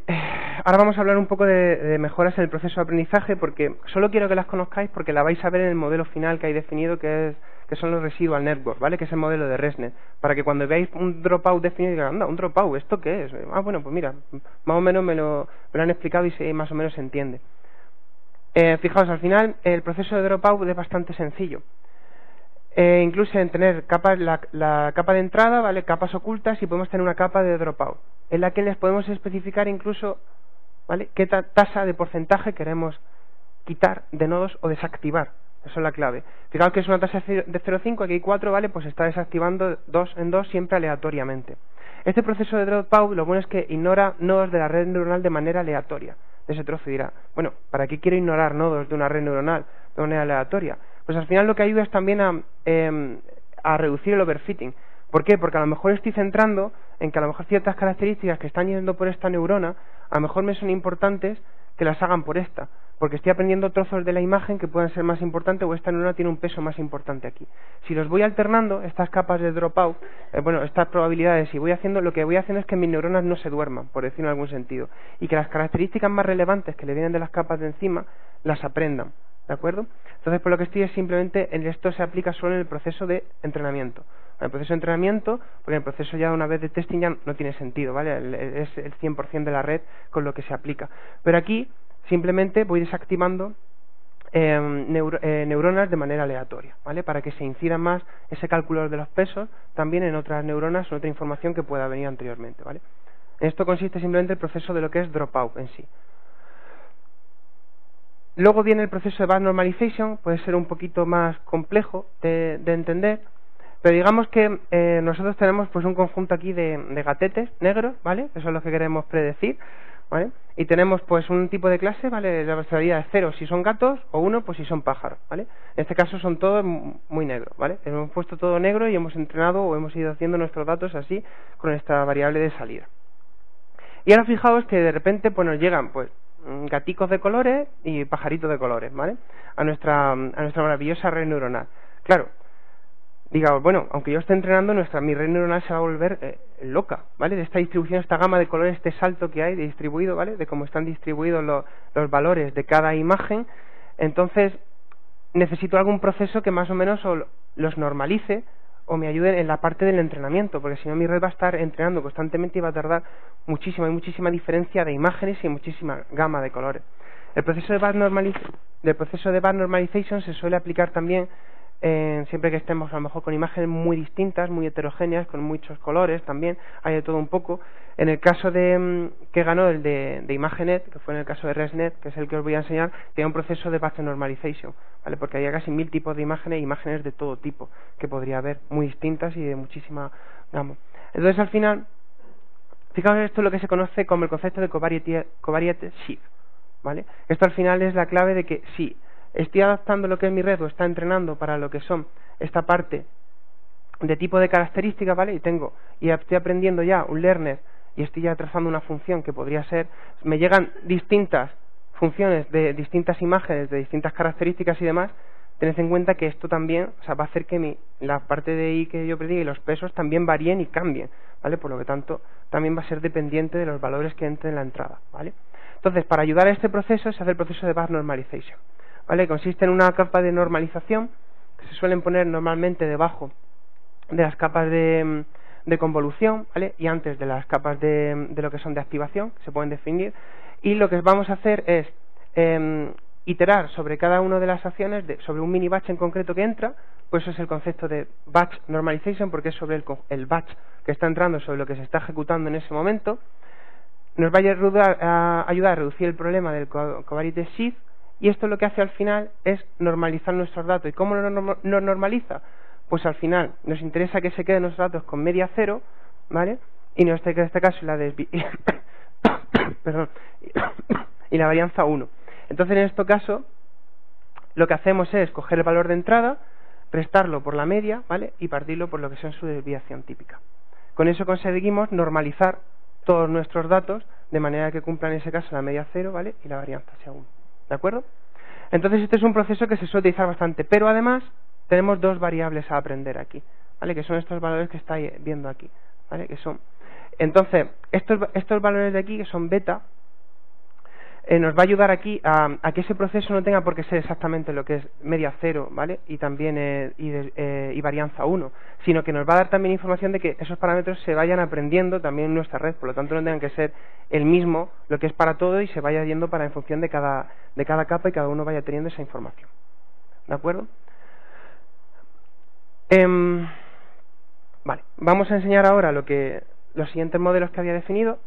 ahora vamos a hablar un poco de mejoras en el proceso de aprendizaje, porque solo quiero que las conozcáis porque la vais a ver en el modelo final que hay definido, que son los residual networks, ¿vale? Que es el modelo de ResNet, para que cuando veáis un dropout definido digáis, anda, un dropout, ¿esto qué es? Ah, bueno, pues mira, más o menos me lo han explicado y más o menos se entiende. Fijaos, al final el proceso de dropout es bastante sencillo. Incluso en tener capas, la capa de entrada, ¿vale? Capas ocultas, y podemos tener una capa de dropout, en la que les podemos especificar incluso, ¿vale? Qué tasa de porcentaje queremos quitar de nodos o desactivar. Eso es la clave. Fijaos que es una tasa de 0,5, aquí hay 4, ¿vale? Pues está desactivando 2 en 2 siempre aleatoriamente. Este proceso de dropout, lo bueno es que ignora nodos de la red neuronal de manera aleatoria. De ese trozo dirá, bueno, ¿para qué quiero ignorar nodos de una red neuronal de manera aleatoria? Pues al final lo que ayuda es también a reducir el overfitting. ¿Por qué? Porque a lo mejor estoy centrando en que a lo mejor ciertas características que están yendo por esta neurona, a lo mejor me son importantes que las hagan por esta, porque estoy aprendiendo trozos de la imagen que puedan ser más importantes o esta neurona tiene un peso más importante aquí. Si los voy alternando, estas capas de dropout, estas probabilidades, y voy haciendo, lo que voy haciendo es que mis neuronas no se duerman, por decirlo en algún sentido, y que las características más relevantes que le vienen de las capas de encima las aprendan. ¿De acuerdo? Entonces, por lo que estoy es simplemente, esto se aplica solo en el proceso de entrenamiento. En el proceso de entrenamiento, porque en el proceso ya una vez de testing ya no tiene sentido, ¿vale? Es el 100% de la red con lo que se aplica. Pero aquí, simplemente voy desactivando neuronas de manera aleatoria, ¿vale? Para que se incida más ese cálculo de los pesos también en otras neuronas o en otra información que pueda venir anteriormente, ¿vale? En esto consiste simplemente el proceso de lo que es dropout en sí. Luego viene el proceso de batch normalization, puede ser un poquito más complejo de entender, pero digamos que nosotros tenemos pues un conjunto aquí de gatetes negros, ¿vale? Eso es lo que queremos predecir, ¿vale? Y tenemos pues un tipo de clase, ¿vale? La salida de 0 si son gatos o 1 pues si son pájaros, ¿vale? En este caso son todos muy negros, ¿vale? Hemos puesto todo negro y hemos entrenado o hemos ido haciendo nuestros datos así con esta variable de salida. Y ahora fijaos que de repente pues nos llegan pues gaticos de colores y pajaritos de colores, ¿vale? A nuestra maravillosa red neuronal. Claro, digamos, bueno, aunque yo esté entrenando, mi red neuronal se va a volver loca, ¿vale? De esta distribución, esta gama de colores, este salto que hay de distribuido, ¿vale? De cómo están distribuidos los valores de cada imagen. Entonces, necesito algún proceso que más o menos los normalice o me ayude en la parte del entrenamiento, porque si no mi red va a estar entrenando constantemente y va a tardar muchísima diferencia de imágenes y muchísima gama de colores. El proceso de batch normalization se suele aplicar también siempre que estemos a lo mejor con imágenes muy distintas, muy heterogéneas, con muchos colores también, hay de todo un poco. En el caso que ganó el de ImageNet, que fue en el caso de ResNet, que es el que os voy a enseñar, tenía un proceso de batch normalization, ¿vale? Porque había casi 1000 tipos de imágenes de todo tipo, que podría haber, muy distintas y de muchísima gama. Entonces al final, fijaos, esto es lo que se conoce como el concepto de covariate shift, ¿vale? Esto al final es la clave de que si estoy adaptando lo que es mi red o está entrenando para lo que son esta parte de tipo de características, ¿vale? Y estoy aprendiendo ya un learner y estoy ya trazando una función que podría ser, me llegan distintas funciones de distintas imágenes, de distintas características y demás, tened en cuenta que esto también, o sea, va a hacer que la parte de I que yo prediga y los pesos también varíen y cambien, ¿vale? Por lo que tanto, también va a ser dependiente de los valores que entren en la entrada, ¿vale? Entonces, para ayudar a este proceso se hace el proceso de batch normalization, ¿vale? Consiste en una capa de normalización que se suelen poner normalmente debajo de las capas de de convolución, ¿vale? Y antes de las capas de lo que son de activación, que se pueden definir. Y lo que vamos a hacer es iterar sobre cada una de las acciones, sobre un mini batch en concreto que entra, pues eso es el concepto de batch normalization, porque es sobre el batch que está entrando, sobre lo que se está ejecutando en ese momento. Nos va a ayudar a reducir el problema del covariate shift, y esto lo que hace al final es normalizar nuestros datos. ¿Y cómo nos normaliza? Pues al final nos interesa que se queden nuestros datos con media cero, ¿vale? Y en este caso perdón, y la varianza 1. Entonces en este caso lo que hacemos es coger el valor de entrada, restarlo por la media, ¿vale? Y partirlo por lo que son su desviación típica. Con eso conseguimos normalizar todos nuestros datos de manera que cumplan en ese caso la media 0, ¿vale? Y la varianza sea 1. ¿De acuerdo? Entonces este es un proceso que se suele utilizar bastante, pero además tenemos dos variables a aprender aquí, ¿vale? Que son estos valores que estáis viendo aquí, ¿vale? Que son, entonces, estos valores de aquí, que son beta, nos va a ayudar aquí a que ese proceso no tenga por qué ser exactamente lo que es media 0, ¿vale? Y también y varianza 1, sino que nos va a dar también información de que esos parámetros se vayan aprendiendo también en nuestra red, por lo tanto no tengan que ser el mismo lo que es para todo y se vaya yendo en función de cada capa y cada uno vaya teniendo esa información. ¿De acuerdo? Vale, vamos a enseñar ahora los siguientes modelos que había definido.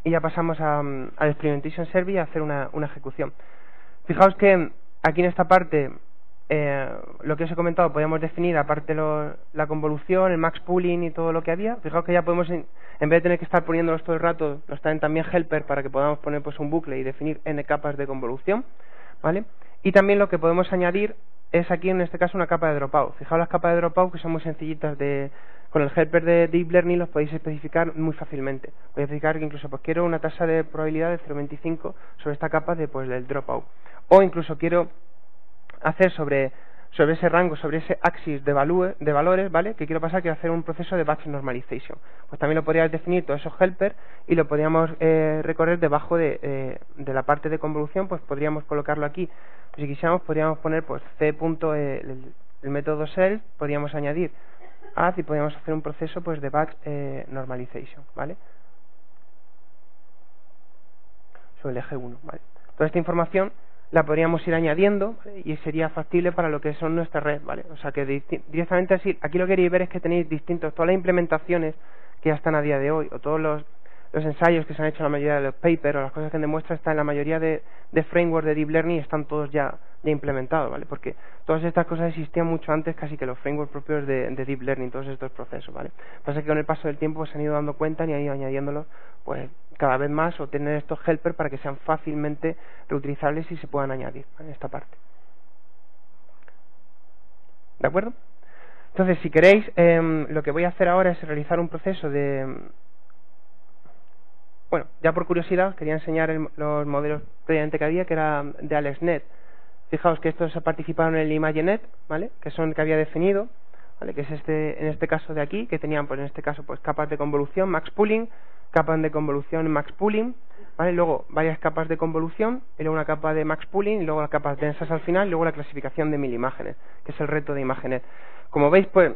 Y ya pasamos al Experimentation Service y a hacer una ejecución. Fijaos que aquí en esta parte, lo que os he comentado, podíamos definir aparte la convolución, el max pooling y todo lo que había. Fijaos que ya podemos, en vez de tener que estar poniéndolos todo el rato, nos traen también helper para que podamos poner pues un bucle y definir n capas de convolución, ¿vale? Y también lo que podemos añadir es aquí en este caso una capa de dropout. Fijaos las capas de dropout que son muy sencillitas con el helper de Deep Learning los podéis especificar muy fácilmente. Podéis especificar que incluso pues quiero una tasa de probabilidad de 0,25 sobre esta capa del dropout. O incluso quiero hacer sobre ese rango, sobre ese axis de valores, ¿vale? Que quiero hacer un proceso de batch normalization. Pues también lo podríais definir todos esos helpers y lo podríamos recorrer debajo de la parte de convolución, pues podríamos colocarlo aquí. Pues si quisiéramos podríamos poner pues c. El método self, podríamos añadir add y podríamos hacer un proceso pues de batch normalization, ¿vale? Sobre el eje 1, ¿vale? Toda esta información la podríamos ir añadiendo, ¿vale? Y sería factible para lo que son nuestras redes, ¿vale? O sea que directamente así, aquí lo que queréis ver es que tenéis todas las implementaciones que ya están a día de hoy, o todos los ensayos que se han hecho en la mayoría de los papers, o las cosas que demuestran están en la mayoría de frameworks de Deep Learning y están todos ya implementados, ¿vale? Porque todas estas cosas existían mucho antes casi que los frameworks propios de Deep Learning, todos estos procesos, ¿vale? Pasa que con el paso del tiempo se han ido dando cuenta y han ido añadiéndolos pues cada vez más, o tener estos helpers para que sean fácilmente reutilizables y se puedan añadir, ¿vale? En esta parte. ¿De acuerdo? Entonces, si queréis, lo que voy a hacer ahora es realizar un proceso bueno, ya por curiosidad os quería enseñar los modelos previamente que había, que era de AlexNet. Fijaos que estos participaron en el ImageNet, ¿vale? Que son que había definido, ¿vale? Que es en este caso de aquí, que tenían pues en este caso pues capas de convolución, max pooling, capas de convolución, max pooling, ¿vale? Luego varias capas de convolución, y luego una capa de max pooling, y luego las capas densas al final, y luego la clasificación de 1000 imágenes, que es el reto de ImageNet. Como veis, pues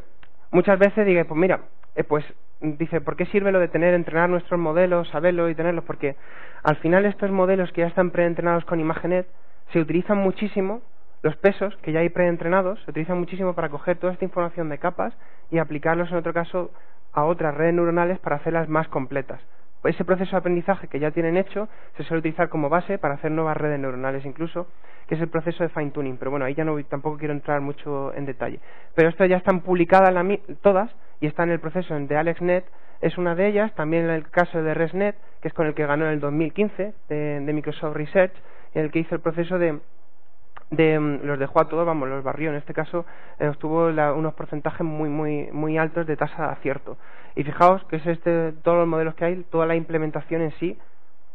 muchas veces digo, pues mira, pues dice, ¿por qué sirve lo de entrenar nuestros modelos, saberlo y tenerlos? Porque al final estos modelos que ya están preentrenados con ImageNet se utilizan muchísimo, los pesos que ya hay preentrenados, se utilizan muchísimo para coger toda esta información de capas y aplicarlos en otro caso a otras redes neuronales para hacerlas más completas. Ese proceso de aprendizaje que ya tienen hecho se suele utilizar como base para hacer nuevas redes neuronales incluso, que es el proceso de fine tuning, pero bueno, ahí ya tampoco quiero entrar mucho en detalle. Pero estas ya están publicadas todas y está en el proceso de AlexNet, es una de ellas, también en el caso de ResNet, que es con el que ganó en el 2015 de Microsoft Research, en el que hizo el proceso los dejó a todos, vamos, los barrió. En este caso obtuvo unos porcentajes muy altos de tasa de acierto. Y fijaos que es todos los modelos que hay, toda la implementación en sí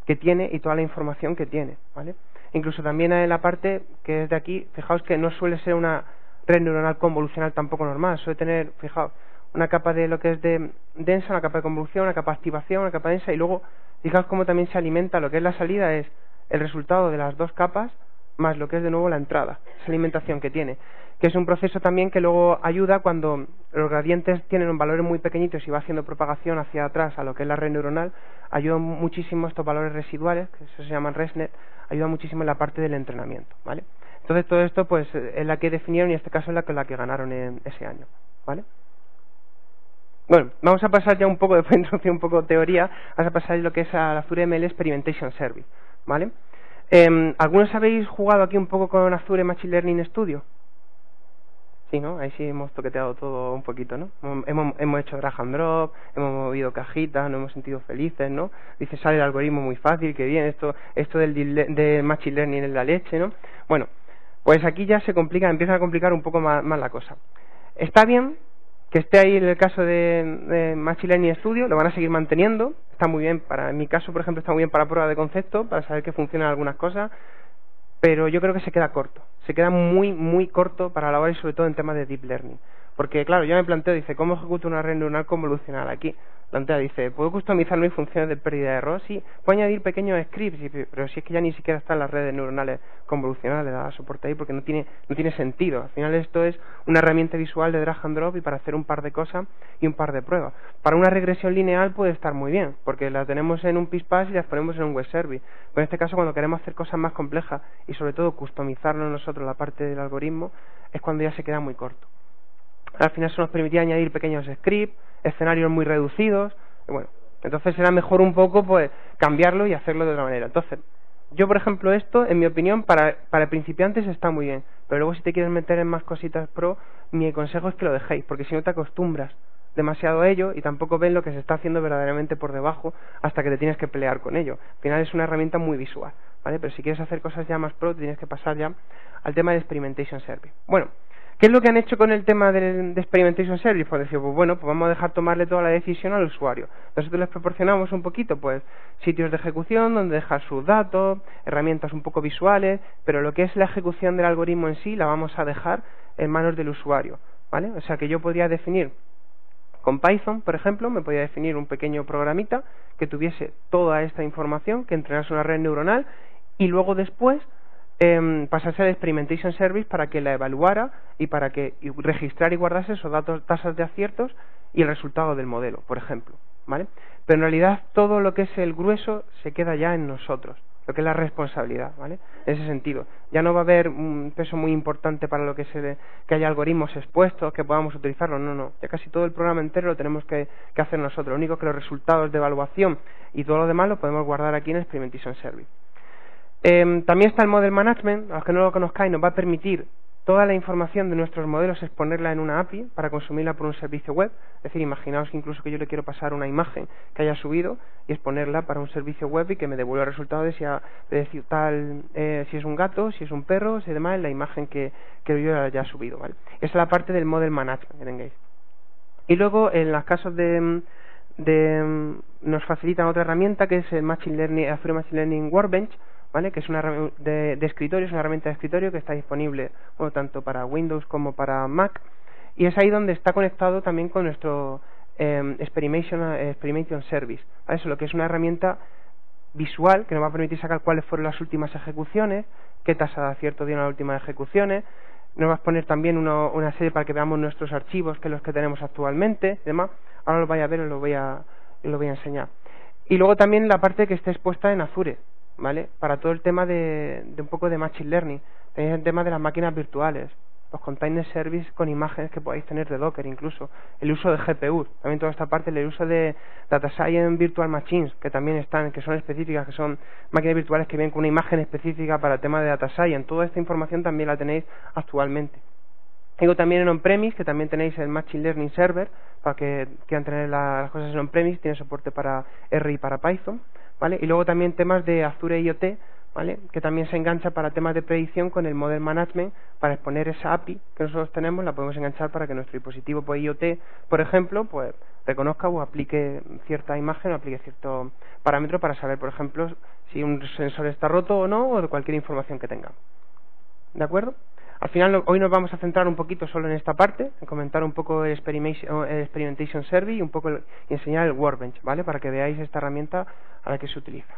que tiene y toda la información que tiene, ¿vale? Incluso también en la parte que es de aquí, fijaos que no suele ser una red neuronal convolucional tampoco normal, suele tener, fijaos, una capa de lo que es de densa, una capa de convolución, una capa de activación, una capa densa, y luego fijaos cómo también se alimenta, lo que es la salida es el resultado de las dos capas más lo que es de nuevo la entrada, esa alimentación que tiene, que es un proceso también que luego ayuda cuando los gradientes tienen valores muy pequeñitos y va haciendo propagación hacia atrás a lo que es la red neuronal, ayudan muchísimo estos valores residuales, que eso se llaman ResNet, ayuda muchísimo en la parte del entrenamiento, ¿vale? Entonces todo esto pues es la que definieron y en este caso es la que ganaron en ese año, ¿vale? Bueno, vamos a pasar ya un poco, después de introducir un poco de teoría, vamos a pasar lo que es a la Azure ML Experimentation Service, ¿vale? ¿Algunos habéis jugado aquí un poco con Azure Machine Learning Studio? Sí, ¿no? Ahí sí hemos toqueteado todo un poquito, ¿no? Hemos hecho drag and drop, hemos movido cajitas, nos hemos sentido felices, ¿no? Dice, sale el algoritmo muy fácil, que bien, esto del Machine Learning es la leche, ¿no? Bueno, pues aquí ya empieza a complicar un poco más la cosa. Está bien que esté ahí en el caso de Machine Learning Studio, lo van a seguir manteniendo, está muy bien, en mi caso, por ejemplo, está muy bien para prueba de concepto, para saber que funcionan algunas cosas, pero yo creo que se queda corto, se queda muy corto para la hora y sobre todo en temas de Deep Learning. Porque claro, yo me planteo, dice, ¿cómo ejecuto una red neuronal convolucional aquí? Plantea, dice, ¿puedo customizar mis funciones de pérdida de error? Sí, puedo añadir pequeños scripts, pero si es que ya ni siquiera están las redes neuronales convolucionales, da soporte ahí porque no tiene sentido. Al final esto es una herramienta visual de drag and drop y para hacer un par de cosas y un par de pruebas. Para una regresión lineal puede estar muy bien, porque la tenemos en un PySpark y las ponemos en un web service. Pero en este caso, cuando queremos hacer cosas más complejas y sobre todo customizarnos nosotros la parte del algoritmo, es cuando ya se queda muy corto. Al final eso nos permitía añadir pequeños scripts, escenarios muy reducidos, y bueno, entonces era mejor un poco pues cambiarlo y hacerlo de otra manera. Entonces, yo por ejemplo esto, en mi opinión, para principiantes está muy bien, pero luego si te quieres meter en más cositas pro, mi consejo es que lo dejéis, porque si no te acostumbras demasiado a ello y tampoco ven lo que se está haciendo verdaderamente por debajo hasta que te tienes que pelear con ello. Al final es una herramienta muy visual, ¿vale? Pero si quieres hacer cosas ya más pro, tienes que pasar ya al tema de Experimentation Service. Bueno, ¿qué es lo que han hecho con el tema de Experimentation Service? Pues decir, pues bueno, pues vamos a dejar tomarle toda la decisión al usuario. Nosotros les proporcionamos un poquito, pues, sitios de ejecución donde dejar sus datos, herramientas un poco visuales, pero lo que es la ejecución del algoritmo en sí la vamos a dejar en manos del usuario, ¿vale? O sea que yo podría definir con Python, por ejemplo, me podría definir un pequeño programita que tuviese toda esta información, que entrenase una red neuronal y luego después pasarse al Experimentation Service para que la evaluara y para que registrar y guardase esos datos, tasas de aciertos y el resultado del modelo, por ejemplo, ¿vale? Pero en realidad todo lo que es el grueso se queda ya en nosotros, lo que es la responsabilidad, ¿vale? En ese sentido, ya no va a haber un peso muy importante para lo que que haya algoritmos expuestos, que podamos utilizarlos, no, ya casi todo el programa entero lo tenemos que hacer nosotros, lo único que los resultados de evaluación y todo lo demás lo podemos guardar aquí en el Experimentation Service. También está el Model Management, a los que no lo conozcáis, nos va a permitir toda la información de nuestros modelos exponerla en una API para consumirla por un servicio web. Es decir, imaginaos que incluso que yo le quiero pasar una imagen que haya subido y exponerla para un servicio web y que me devuelva el resultado de si es un gato, si es un perro, si demás, la imagen que yo haya subido, ¿vale? Esa es la parte del Model Management que tengáis. Y luego, en los casos nos facilitan otra herramienta que es el Azure Machine Learning Workbench, ¿vale? Que es una de escritorio, es una herramienta de escritorio que está disponible tanto para Windows como para Mac, y es ahí donde está conectado también con nuestro Experimentation Service, ¿vale? Eso, lo que es una herramienta visual que nos va a permitir sacar cuáles fueron las últimas ejecuciones, qué tasa de acierto dieron las últimas ejecuciones, nos va a poner también una serie para que veamos nuestros archivos, que los que tenemos actualmente, y demás. Ahora lo vais a ver y os lo voy a enseñar. Y luego también la parte que esté expuesta en Azure, ¿vale? Para todo el tema de un poco de Machine Learning. Tenéis el tema de las máquinas virtuales, los Container Service con imágenes que podáis tener de Docker incluso, el uso de GPU, también toda esta parte, el uso de Data Science Virtual Machines, que también están, que son específicas, que son máquinas virtuales que vienen con una imagen específica para el tema de Data Science. Toda esta información también la tenéis actualmente. Digo también en on-premise, que también tenéis el Machine Learning Server, para que quieran tener las cosas en on-premise, tiene soporte para R y para Python, ¿vale? Y luego también temas de Azure IoT, ¿vale? Que también se engancha para temas de predicción con el Model Management, para exponer esa API que nosotros tenemos, la podemos enganchar para que nuestro dispositivo pues, IoT, por ejemplo, pues reconozca o aplique cierta imagen o aplique cierto parámetro para saber, por ejemplo, si un sensor está roto o no, o de cualquier información que tengamos. ¿De acuerdo? Al final, hoy nos vamos a centrar un poquito solo en esta parte, en comentar un poco el Experimentation Service y enseñar el Workbench, ¿vale? Para que veáis esta herramienta a la que se utiliza,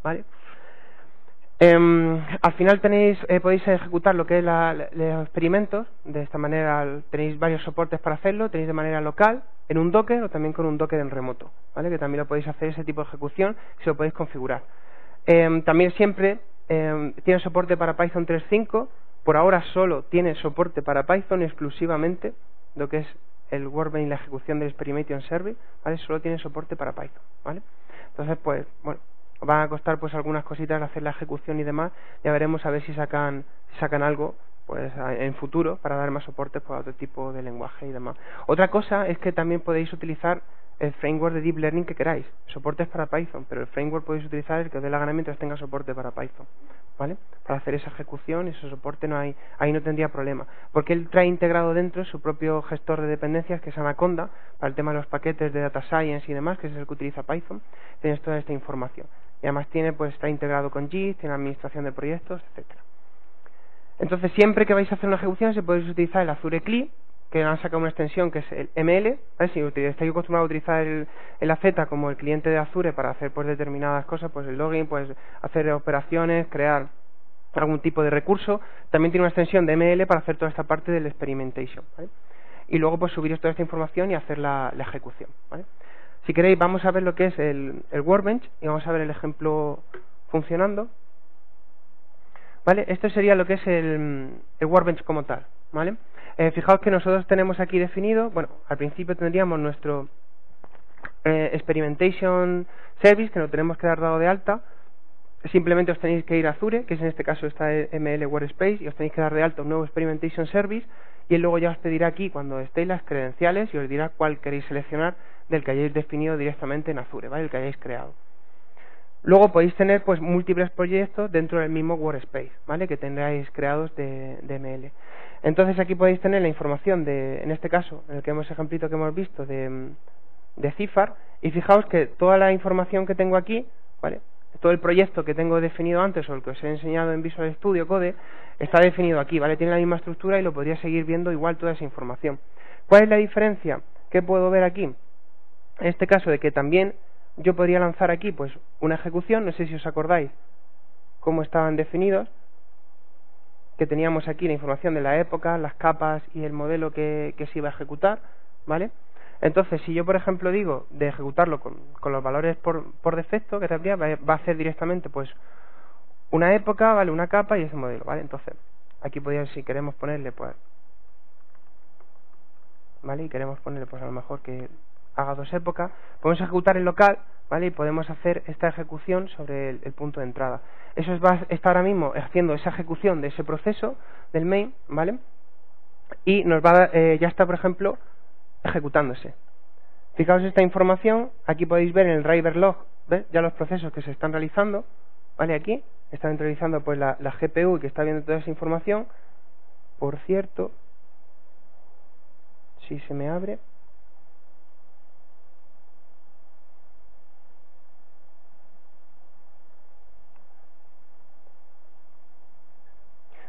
¿vale? Al final podéis ejecutar lo que es los experimentos. De esta manera tenéis varios soportes para hacerlo. Tenéis de manera local, en un Docker o también con un Docker en remoto, ¿vale? Que también lo podéis hacer ese tipo de ejecución si lo podéis configurar. También siempre tiene soporte para Python 3.5. Por ahora solo tiene soporte para Python exclusivamente, lo que es el Workbench y la ejecución del Experimentation Service, ¿vale? Solo tiene soporte para Python, ¿vale? Entonces, pues, bueno, van a costar pues algunas cositas hacer la ejecución y demás. Ya veremos a ver si sacan algo pues en futuro para dar más soporte pues, a otro tipo de lenguaje y demás. Otra cosa es que también podéis utilizar el framework de Deep Learning que queráis. Soporte es para Python, pero el framework podéis utilizar el que os dé la gana mientras tenga soporte para Python, ¿vale? Para hacer esa ejecución y ese soporte ahí no tendría problema, porque él trae integrado dentro su propio gestor de dependencias que es Anaconda, para el tema de los paquetes de Data Science y demás, que es el que utiliza Python. Tienes toda esta información. Y además está integrado con Git, tiene administración de proyectos, etcétera. Entonces, siempre que vais a hacer una ejecución, se podéis utilizar el Azure CLI, que han sacado una extensión que es el ML, ¿vale? Si estáis acostumbrados a utilizar el AZ como el cliente de Azure para hacer pues determinadas cosas, pues el login, pues hacer operaciones, crear algún tipo de recurso, también tiene una extensión de ML para hacer toda esta parte del experimentation, ¿vale? Y luego pues subiros toda esta información y hacer la ejecución, ¿vale? Si queréis, vamos a ver lo que es el Workbench y vamos a ver el ejemplo funcionando. ¿Vale? Esto sería lo que es el Workbench como tal, ¿vale? Fijaos que nosotros tenemos aquí definido, bueno, al principio tendríamos nuestro Experimentation Service, que lo tenemos que dar dado de alta. Simplemente os tenéis que ir a Azure, que es en este caso está ML Workspace, y os tenéis que dar de alta un nuevo Experimentation Service, y él luego ya os pedirá aquí, cuando estéis, las credenciales, y os dirá cuál queréis seleccionar del que hayáis definido directamente en Azure, ¿vale? El que hayáis creado. Luego podéis tener pues múltiples proyectos dentro del mismo Workspace, ¿vale? Que tendráis creados de ML. Entonces aquí podéis tener la información en este caso, en el que ejemplito que hemos visto de CIFAR, y fijaos que toda la información que tengo aquí, ¿vale? Todo el proyecto que tengo definido antes o el que os he enseñado en Visual Studio Code está definido aquí, ¿vale? Tiene la misma estructura y lo podría seguir viendo igual toda esa información. ¿Cuál es la diferencia? ¿Qué puedo ver aquí? En este caso de que también yo podría lanzar aquí pues una ejecución, no sé si os acordáis cómo estaban definidos, que teníamos aquí la información de la época, las capas y el modelo que se iba a ejecutar, ¿vale? Entonces, si yo, por ejemplo, digo de ejecutarlo con los valores por defecto que tendría, va a hacer directamente pues una época, ¿vale? Una capa y ese modelo, ¿vale? Entonces, aquí podríamos, si queremos ponerle pues, ¿vale? Y queremos ponerle pues a lo mejor que haga dos épocas, podemos ejecutar en local, ¿vale? Y podemos hacer esta ejecución sobre el punto de entrada. Eso está ahora mismo haciendo esa ejecución de ese proceso del main, ¿vale? Y nos va a dar, ya está, por ejemplo, ejecutándose. Fijaos esta información, aquí podéis ver en el driver log, ¿ves? Ya los procesos que se están realizando, ¿vale? Aquí están realizando pues la GPU que está viendo toda esa información. Por cierto, si se me abre,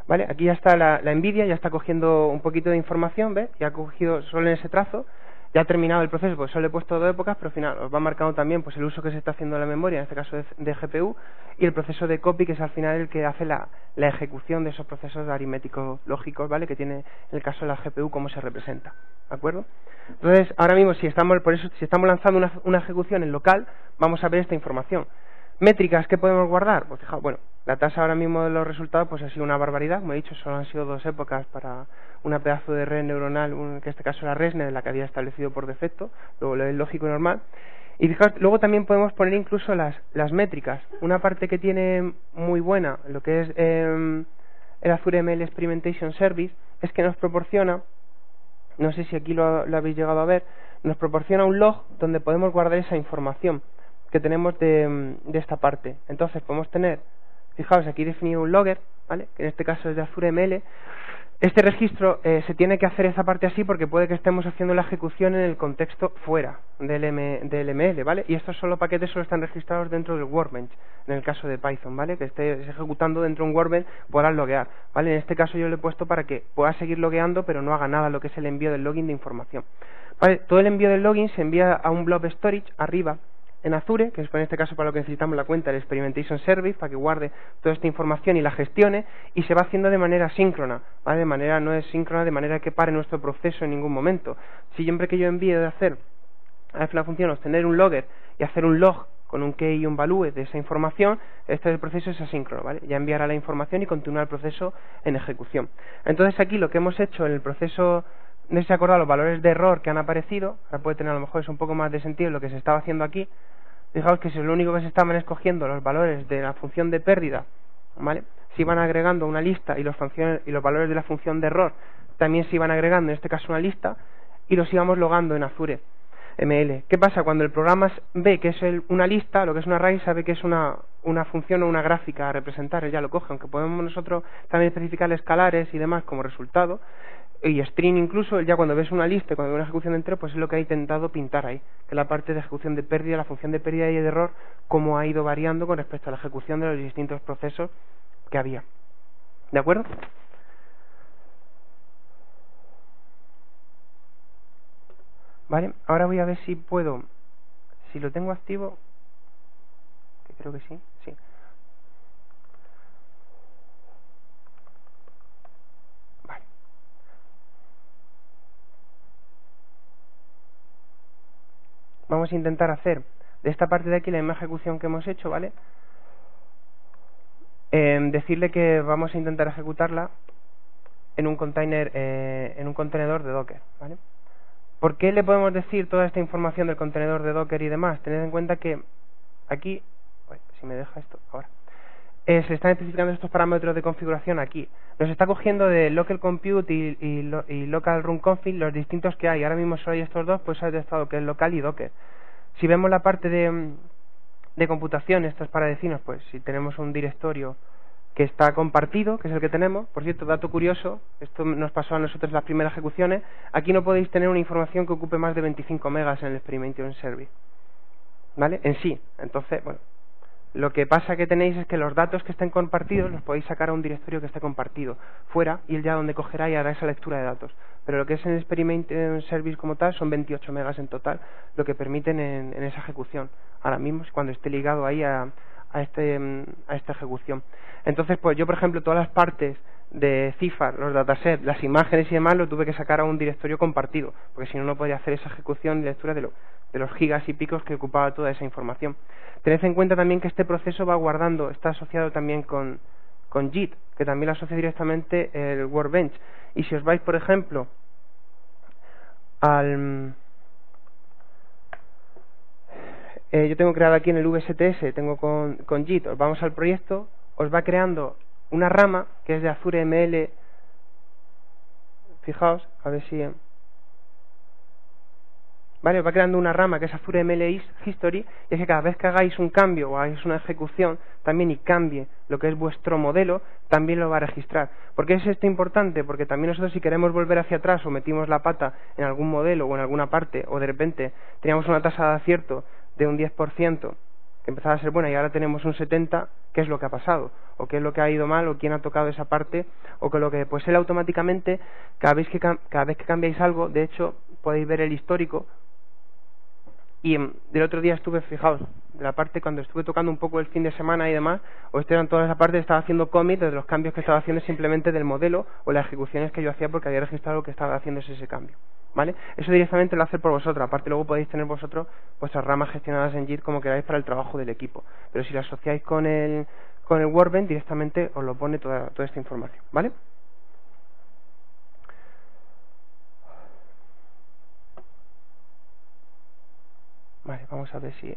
¿vale? Aquí ya está la NVIDIA, ya está cogiendo un poquito de información, ¿ves? Ya ha cogido solo en ese trazo, ya ha terminado el proceso, pues solo he puesto 2 épocas, pero al final os va marcando también pues el uso que se está haciendo de la memoria, en este caso de GPU, y el proceso de copy, que es al final el que hace la ejecución de esos procesos aritméticos lógicos, ¿vale? Que tiene en el caso de la GPU, cómo se representa, ¿de acuerdo? Entonces, ahora mismo, si estamos lanzando una ejecución en local, vamos a ver esta información. Métricas, ¿qué podemos guardar? Pues fijaos, bueno, la tasa ahora mismo de los resultados pues ha sido una barbaridad, como he dicho, solo han sido 2 épocas para una pedazo de red neuronal, que en este caso era ResNet, la que había establecido por defecto, luego lo es lógico y normal. Y fijaos, luego también podemos poner incluso las métricas. Una parte que tiene muy buena, lo que es el Azure ML Experimentation Service, es que nos proporciona, no sé si aquí lo habéis llegado a ver, nos proporciona un log donde podemos guardar esa información que tenemos de esta parte. Entonces podemos tener, fijaos, aquí definido un logger, ¿vale? Que en este caso es de Azure ML. Este registro se tiene que hacer esa parte así porque puede que estemos haciendo la ejecución en el contexto fuera del ML, ¿vale? Y estos solo paquetes solo están registrados dentro del Workbench, en el caso de Python, ¿vale? Que estés ejecutando dentro de un Workbench, podrás loguear, ¿vale? En este caso yo lo he puesto para que pueda seguir logueando, pero no haga nada lo que es el envío del login de información, ¿vale? Todo el envío del login se envía a un blob storage arriba, en Azure, que es en este caso para lo que necesitamos la cuenta del Experimentation Service, para que guarde toda esta información y la gestione, y se va haciendo de manera síncrona, ¿vale? De manera no es síncrona, de manera que pare nuestro proceso en ningún momento. Si siempre que yo envíe de hacer a la función obtener un logger y hacer un log con un key y un value de esa información, el proceso es asíncrono, ¿vale? Ya enviará la información y continúa el proceso en ejecución. Entonces aquí lo que hemos hecho en el proceso, no sé si acordado los valores de error que han aparecido, ahora puede tener a lo mejor es un poco más de sentido lo que se estaba haciendo aquí. Fijaos que si lo único que se estaban escogiendo los valores de la función de pérdida, ¿vale? Se iban agregando una lista y los valores de la función de error también se iban agregando, en este caso una lista, y los íbamos logando en Azure ML. ¿Qué pasa? Cuando el programa ve que es una lista, lo que es un array, sabe que es una función o una gráfica a representar, él ya lo coge, aunque podemos nosotros también especificar escalares y demás como resultado, y string incluso, él ya cuando ves una lista y cuando ve una ejecución de entero, pues es lo que ha intentado pintar ahí, que es la parte de ejecución de pérdida, la función de pérdida y de error, cómo ha ido variando con respecto a la ejecución de los distintos procesos que había. ¿De acuerdo? Vale, ahora voy a ver si puedo, si lo tengo activo, que creo que sí, sí. Vale. Vamos a intentar hacer de esta parte de aquí la misma ejecución que hemos hecho, ¿vale? Decirle que vamos a intentar ejecutarla en un container, en un contenedor de Docker, ¿vale? ¿Por qué le podemos decir toda esta información del contenedor de Docker y demás? Tened en cuenta que aquí, si me deja esto ahora, se están especificando estos parámetros de configuración aquí. Nos está cogiendo de local compute y local run config los distintos que hay. Ahora mismo solo hay estos dos, pues ha detectado que es local y Docker. Si vemos la parte de computación, esto es para decirnos, pues si tenemos un directorio que está compartido, que es el que tenemos. Por cierto, dato curioso, esto nos pasó a nosotros en las primeras ejecuciones, aquí no podéis tener una información que ocupe más de 25 megas en el Experimentation Service, ¿vale? En sí. Entonces, bueno, lo que pasa que tenéis es que los datos que estén compartidos los podéis sacar a un directorio que esté compartido fuera, y él ya donde cogerá y hará esa lectura de datos. Pero lo que es en el Experimentation Service como tal son 28 megas en total, lo que permiten en esa ejecución. Ahora mismo, cuando esté ligado ahí a esta ejecución. Entonces, pues yo, por ejemplo, todas las partes de CIFAR, los datasets, las imágenes y demás, lo tuve que sacar a un directorio compartido, porque si no, no podía hacer esa ejecución y lectura de los gigas y picos que ocupaba toda esa información. Tened en cuenta también que este proceso va guardando, está asociado también con JIT, que también lo asocia directamente el Workbench. Y si os vais, por ejemplo, yo tengo creado aquí en el VSTS, tengo con JIT, os vamos al proyecto, os va creando una rama que es de Azure ML. Fijaos, a ver si... Vale, os va creando una rama que es Azure ML History, y es que cada vez que hagáis un cambio o hagáis una ejecución también y cambie lo que es vuestro modelo, también lo va a registrar. ¿Por qué es esto importante? Porque también nosotros, si queremos volver hacia atrás o metimos la pata en algún modelo o en alguna parte, o de repente teníamos una tasa de acierto de un 10%, que empezaba a ser buena y ahora tenemos un 70%, ¿qué es lo que ha pasado? ¿O qué es lo que ha ido mal? ¿O quién ha tocado esa parte? O que lo que, pues él automáticamente, cada vez que cambiáis algo, de hecho, podéis ver el histórico. Y del otro día estuve, fijaos, de la parte cuando estuve tocando un poco el fin de semana y demás, o en toda esa parte, estaba haciendo commit de los cambios que estaba haciendo simplemente del modelo o las ejecuciones que yo hacía porque había registrado lo que estaba haciendo ese cambio, ¿vale? Eso directamente lo hace por vosotros. Aparte, luego podéis tener vosotros vuestras ramas gestionadas en JIT como queráis para el trabajo del equipo. Pero si lo asociáis con el Workbench, directamente os lo pone toda esta información, ¿vale? Vale, vamos a ver si...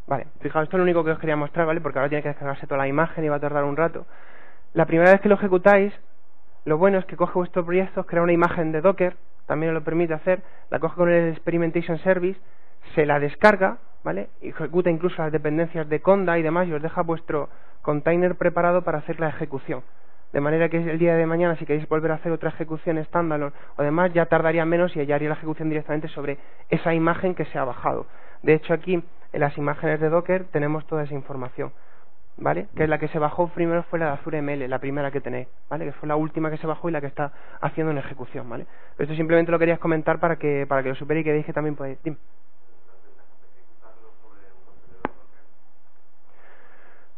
Vale, fijaos, esto es lo único que os quería mostrar, ¿vale? Porque ahora tiene que descargarse toda la imagen y va a tardar un rato. La primera vez que lo ejecutáis, lo bueno es que coge vuestro proyecto, os crea una imagen de Docker, también os lo permite hacer, la coge con el Experimentation Service, se la descarga, ¿vale? Ejecuta incluso las dependencias de Conda y demás y os deja vuestro container preparado para hacer la ejecución. De manera que el día de mañana, si queréis volver a hacer otra ejecución estándar o demás, ya tardaría menos y ya haría la ejecución directamente sobre esa imagen que se ha bajado. De hecho, aquí en las imágenes de Docker tenemos toda esa información. ¿vale? Que es la que se bajó primero, fue la de Azure ML, la primera que tenéis, ¿vale? Que fue la última que se bajó y la que está haciendo en ejecución, ¿vale? Esto simplemente lo querías comentar para que lo supierais y que veáis que también podéis... Dime.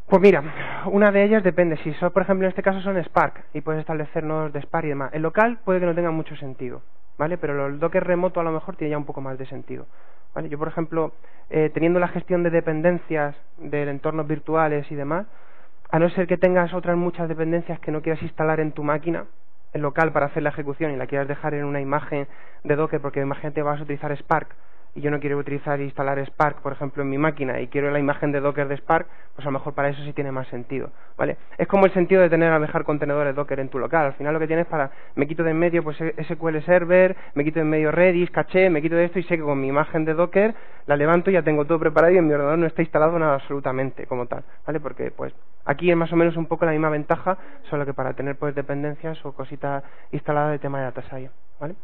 Pues mira, una de ellas depende. Si son, por ejemplo, en este caso son Spark y puedes establecer nodos de Spark y demás. El local puede que no tenga mucho sentido, ¿vale? Pero el Docker remoto a lo mejor tiene ya un poco más de sentido, ¿vale? Yo, por ejemplo, teniendo la gestión de dependencias de entornos virtuales y demás, a no ser que tengas otras muchas dependencias que no quieras instalar en tu máquina, el local para hacer la ejecución y la quieras dejar en una imagen de Docker, porque imagínate vas a utilizar Spark y yo no quiero utilizar e instalar Spark, por ejemplo, en mi máquina y quiero la imagen de Docker de Spark, pues a lo mejor para eso sí tiene más sentido, ¿vale? Es como el sentido de tener a dejar contenedores Docker en tu local. Al final lo que tienes para, me quito de en medio pues SQL Server, me quito de en medio Redis, caché, me quito de esto y sé que con mi imagen de Docker la levanto y ya tengo todo preparado y en mi ordenador no está instalado nada absolutamente como tal, ¿vale? Porque pues aquí es más o menos un poco la misma ventaja, solo que para tener pues dependencias o cositas instaladas de tema de Data Science, ¿vale?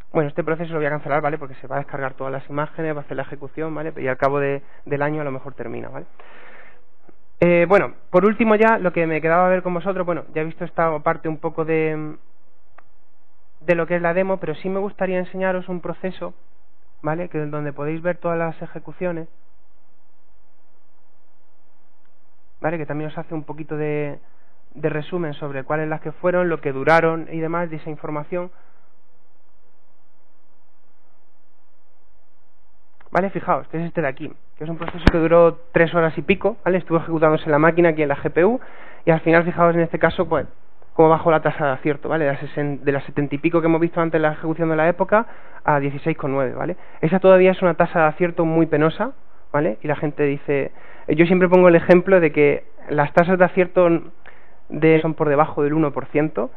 Bueno, este proceso lo voy a cancelar, ¿vale? Porque se va a descargar todas las imágenes, va a hacer la ejecución, ¿vale? Y al cabo del año a lo mejor termina, ¿vale? Bueno, por último ya, lo que me quedaba a ver con vosotros, bueno, ya he visto esta parte un poco de lo que es la demo, pero sí me gustaría enseñaros un proceso, ¿vale? Que donde podéis ver todas las ejecuciones, ¿vale? Que también os hace un poquito de resumen sobre cuáles las que fueron, lo que duraron y demás de esa información. ¿Vale? Fijaos, que es este de aquí, que es un proceso que duró 3 horas y pico, ¿vale? Estuvo ejecutándose en la máquina aquí en la GPU y al final, fijaos en este caso, pues, cómo bajó la tasa de acierto, ¿vale? De las 70 y pico que hemos visto antes en la ejecución de la época a 16,9, ¿vale? Esa todavía es una tasa de acierto muy penosa, ¿vale? Y la gente dice... Yo siempre pongo el ejemplo de que las tasas de acierto son por debajo del 1%,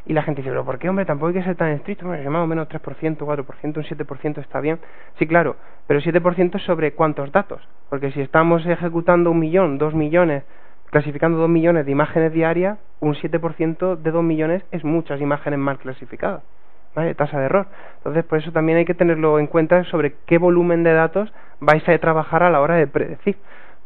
y la gente dice, pero ¿por qué, hombre? Tampoco hay que ser tan estricto. Bueno, más o menos 3%, 4%, un 7% está bien. Sí, claro, pero 7% sobre ¿cuántos datos? Porque si estamos ejecutando 1 millón, 2 millones, clasificando 2 millones de imágenes diarias, un 7% de 2 millones es muchas imágenes mal clasificadas, ¿vale? Tasa de error. Entonces, por eso también hay que tenerlo en cuenta sobre qué volumen de datos vais a trabajar a la hora de predecir,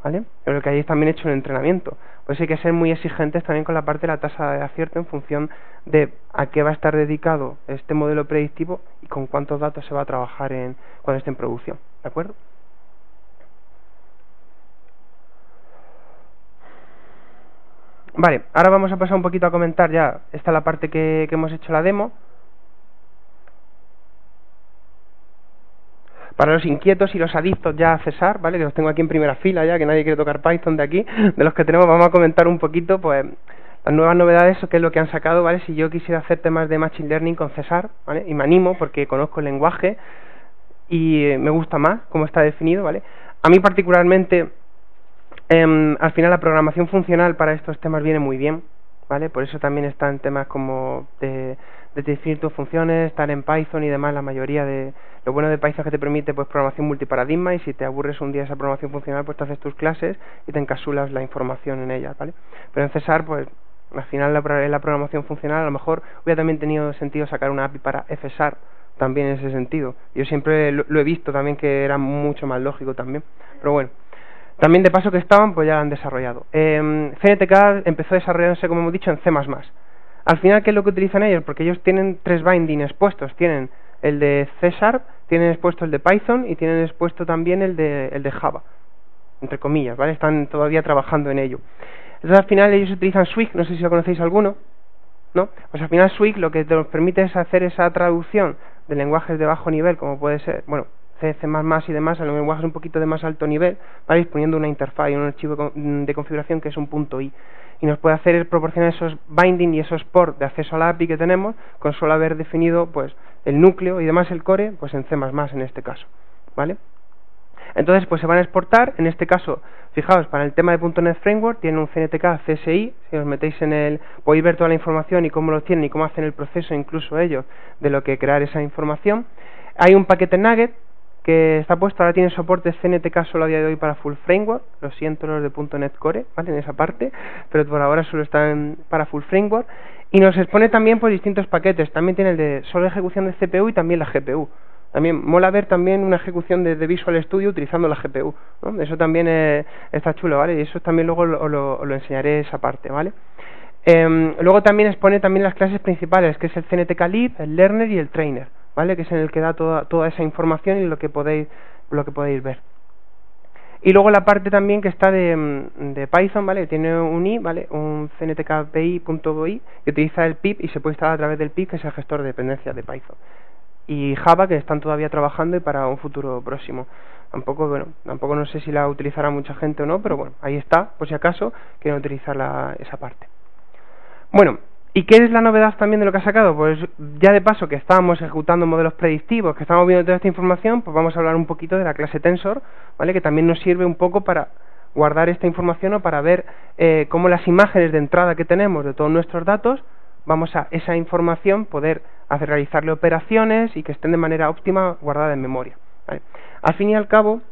¿vale? Lo que hayáis también hecho en el entrenamiento. Pues hay que ser muy exigentes también con la parte de la tasa de acierto en función de a qué va a estar dedicado este modelo predictivo y con cuántos datos se va a trabajar cuando esté en producción, ¿de acuerdo? Vale, ahora vamos a pasar un poquito a comentar ya, esta es la parte que hemos hecho la demo. Para los inquietos y los adictos ya a César, ¿vale? Que los tengo aquí en primera fila ya, que nadie quiere tocar Python de aquí, de los que tenemos, vamos a comentar un poquito, pues, las nuevas novedades, qué es lo que han sacado, ¿vale? Si yo quisiera hacer temas de Machine Learning con César, ¿vale? Y me animo porque conozco el lenguaje y me gusta más cómo está definido, ¿vale? A mí particularmente, al final la programación funcional para estos temas viene muy bien, ¿vale? Por eso también están temas como de definir tus funciones, estar en Python y demás. La mayoría de lo bueno de Python es que te permite pues programación multiparadigma, y si te aburres un día esa programación funcional, pues te haces tus clases y te encapsulas la información en ellas, ¿vale? Pero en César, pues al final la programación funcional, a lo mejor hubiera también tenido sentido sacar una API para FSAR también en ese sentido. Yo siempre lo he visto también que era mucho más lógico también, pero bueno. También de paso que estaban, pues ya lo han desarrollado. CNTK empezó desarrollándose, como hemos dicho, en C++. Al final, ¿qué es lo que utilizan ellos? Porque ellos tienen 3 bindings expuestos. Tienen el de C#, tienen expuesto el de Python y tienen expuesto también el de Java, entre comillas, ¿vale? Están todavía trabajando en ello. Entonces, al final, ellos utilizan Swig, no sé si lo conocéis alguno, ¿no? Pues al final Swig lo que nos permite es hacer esa traducción de lenguajes de bajo nivel, como puede ser, bueno, C++ y demás, a los lenguajes un poquito de más alto nivel, ¿vale? Disponiendo una interfaz y un archivo de configuración que es un .i, y nos puede hacer proporcionar esos binding y esos ports de acceso a la API que tenemos, con solo haber definido pues el núcleo y demás, el core, pues en C++ en este caso, ¿vale? Entonces pues se van a exportar, en este caso, fijaos, para el tema de .NET Framework tienen un CNTK CSI, si os metéis podéis ver toda la información y cómo lo tienen y cómo hacen el proceso, incluso ellos, de lo que crear esa información. Hay un paquete Nugget que está puesto, ahora tiene soporte CNTK solo a día de hoy para Full Framework, lo siento los de .NET Core, ¿vale? En esa parte, pero por ahora solo están para Full Framework, y nos expone también pues distintos paquetes, también tiene el de solo ejecución de CPU y también la GPU, También mola ver también una ejecución de Visual Studio utilizando la GPU, ¿no? Eso también está chulo, ¿vale? Y eso también luego lo enseñaré esa parte, ¿vale? Luego también expone también las clases principales, que es el CNTK Lib, el Learner y el Trainer, ¿vale? Que es en el que da toda esa información y lo que podéis ver. Y luego la parte también que está de Python, ¿vale? Tiene un i, ¿vale? Un cntkpi.i que utiliza el pip y se puede instalar a través del pip, que es el gestor de dependencias de Python. Y Java, que están todavía trabajando y para un futuro próximo. Tampoco no sé si la utilizará mucha gente o no, pero bueno, ahí está, por si acaso quieren utilizar esa parte. Bueno, ¿y qué es la novedad también de lo que ha sacado? Pues ya de paso que estábamos ejecutando modelos predictivos, que estamos viendo toda esta información, pues vamos a hablar un poquito de la clase Tensor, ¿vale? Que también nos sirve un poco para guardar esta información o para ver cómo las imágenes de entrada que tenemos de todos nuestros datos, vamos a esa información poder realizarle operaciones y que estén de manera óptima guardadas en memoria, ¿vale? Al fin y al cabo,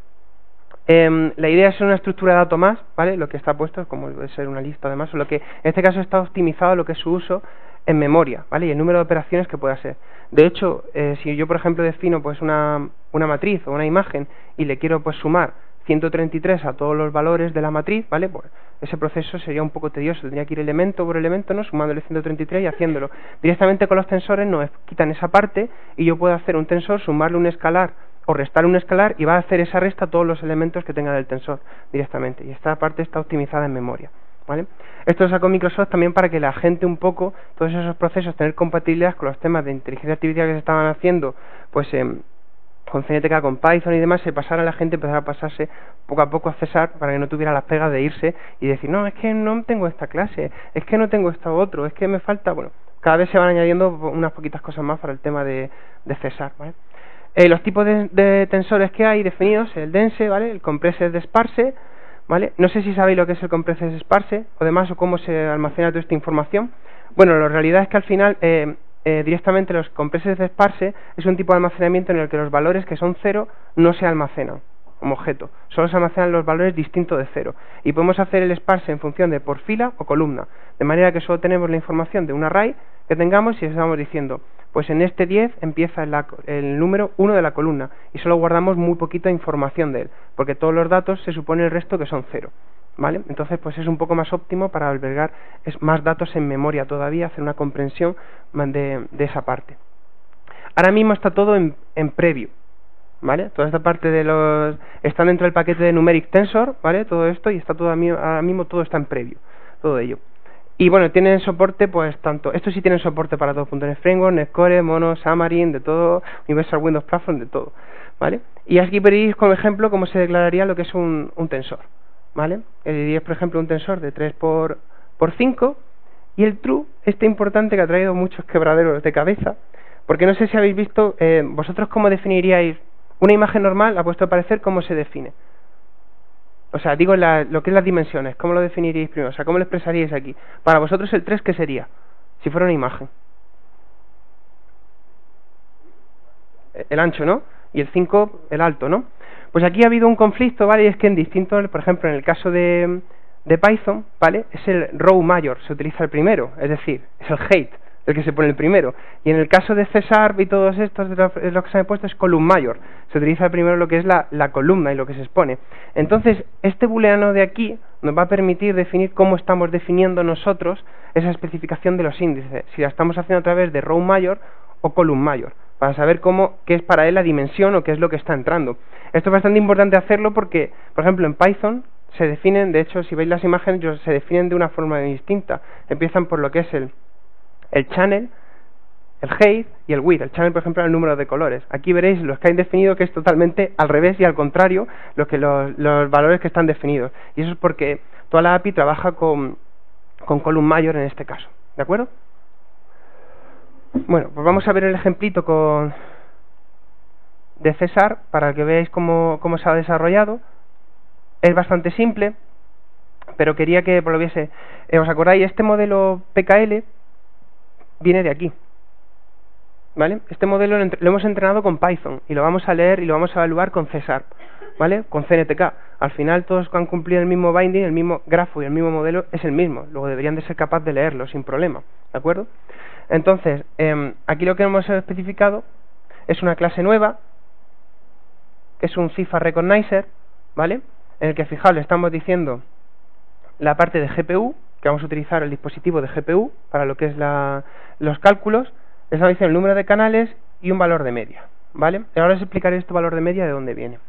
la idea es una estructura de datos más, ¿vale? Lo que está puesto es como debe ser una lista además, solo que en este caso está optimizado lo que es su uso en memoria, ¿vale? Y el número de operaciones que puede hacer. De hecho, si yo por ejemplo defino pues una matriz o una imagen y le quiero pues sumar 133 a todos los valores de la matriz, ¿vale? Pues ese proceso sería un poco tedioso, tendría que ir elemento por elemento, ¿no? Sumándole 133 y haciéndolo. Directamente con los tensores nos quitan esa parte y yo puedo hacer un tensor, sumarle un escalar o restar un escalar y va a hacer esa resta a todos los elementos que tenga del tensor directamente. Y esta parte está optimizada en memoria, ¿vale? Esto lo sacó Microsoft también para que la gente un poco, todos esos procesos, tener compatibilidad con los temas de inteligencia artificial que se estaban haciendo, pues con CNTK, con Python y demás, se pasara a la gente, empezara a pasarse poco a poco a César para que no tuviera las pegas de irse y decir, no, es que no tengo esta clase, es que no tengo esto otro, es que me falta, bueno, cada vez se van añadiendo unas poquitas cosas más para el tema de César, ¿vale? Los tipos de tensores que hay definidos, el dense, ¿vale? El compressed sparse, ¿vale? No sé si sabéis lo que es el compressed sparse o demás, o cómo se almacena toda esta información. Bueno, la realidad es que al final directamente los compressed sparse es un tipo de almacenamiento en el que los valores que son 0 no se almacenan como objeto, solo se almacenan los valores distintos de 0 y podemos hacer el sparse en función de por fila o columna, de manera que solo tenemos la información de un array que tengamos y estamos diciendo, pues en este 10 empieza el número 1 de la columna y solo guardamos muy poquita información de él, porque todos los datos se supone el resto que son 0, ¿vale? Entonces pues es un poco más óptimo para albergar más datos en memoria todavía, hacer una comprensión de esa parte. Ahora mismo está todo en preview, ¿vale? Toda esta parte está dentro del paquete de Numeric Tensor, ¿vale? Todo esto y está todo ahora mismo todo está en preview, todo ello. Y bueno, tienen soporte pues tanto, estos sí tienen soporte para todo, .NET Framework, NetCore, Mono, Xamarin, de todo, Universal Windows Platform, de todo, ¿vale? Y aquí veréis como ejemplo cómo se declararía lo que es un tensor, ¿vale? El 10, por ejemplo, un tensor de 3 por 5 y el true, este importante que ha traído muchos quebraderos de cabeza, porque no sé si habéis visto, vosotros cómo definiríais una imagen normal, a vuestro parecer, ¿cómo se define? O sea, digo lo que es las dimensiones, ¿cómo lo definiríais primero? O sea, ¿cómo lo expresaríais aquí? Para vosotros el 3, ¿qué sería? Si fuera una imagen. El ancho, ¿no? Y el 5, el alto, ¿no? Pues aquí ha habido un conflicto, ¿vale? Y es que en distintos, por ejemplo, en el caso de Python, ¿vale? Es el row mayor, se utiliza el primero, es decir, es el height, el que se pone el primero. Y en el caso de César y todos estos de los que se han puesto es column mayor, se utiliza primero lo que es la columna y lo que se expone. Entonces, este booleano de aquí nos va a permitir definir cómo estamos definiendo nosotros esa especificación de los índices, si la estamos haciendo a través de row mayor o column mayor, para saber qué es para él la dimensión o qué es lo que está entrando. Esto es bastante importante hacerlo porque, por ejemplo, en Python se definen, de hecho, si veis las imágenes, se definen de una forma distinta. Empiezan por lo que es el channel, el height y el width. El channel, por ejemplo, es el número de colores. Aquí veréis los que han definido que es totalmente al revés y al contrario los valores que están definidos. Y eso es porque toda la API trabaja con column mayor en este caso. ¿De acuerdo? Bueno, pues vamos a ver el ejemplito de César para que veáis cómo se ha desarrollado. Es bastante simple, pero quería que lo viese. ¿Os acordáis? Este modelo PKL viene de aquí, ¿vale? Este modelo lo hemos entrenado con Python y lo vamos a leer y lo vamos a evaluar con César, ¿vale? Con CNTK. Al final todos han cumplido el mismo binding, el mismo grafo y el mismo modelo es el mismo. Luego deberían de ser capaces de leerlo sin problema, ¿de acuerdo? Entonces, aquí lo que hemos especificado es una clase nueva, que es un cifar recognizer, ¿vale? En el que, fijaos, le estamos diciendo la parte de GPU, que vamos a utilizar el dispositivo de GPU para lo que es los cálculos, le estamos diciendo el número de canales y un valor de media, ¿vale? Y ahora os explicaré este valor de media de dónde viene.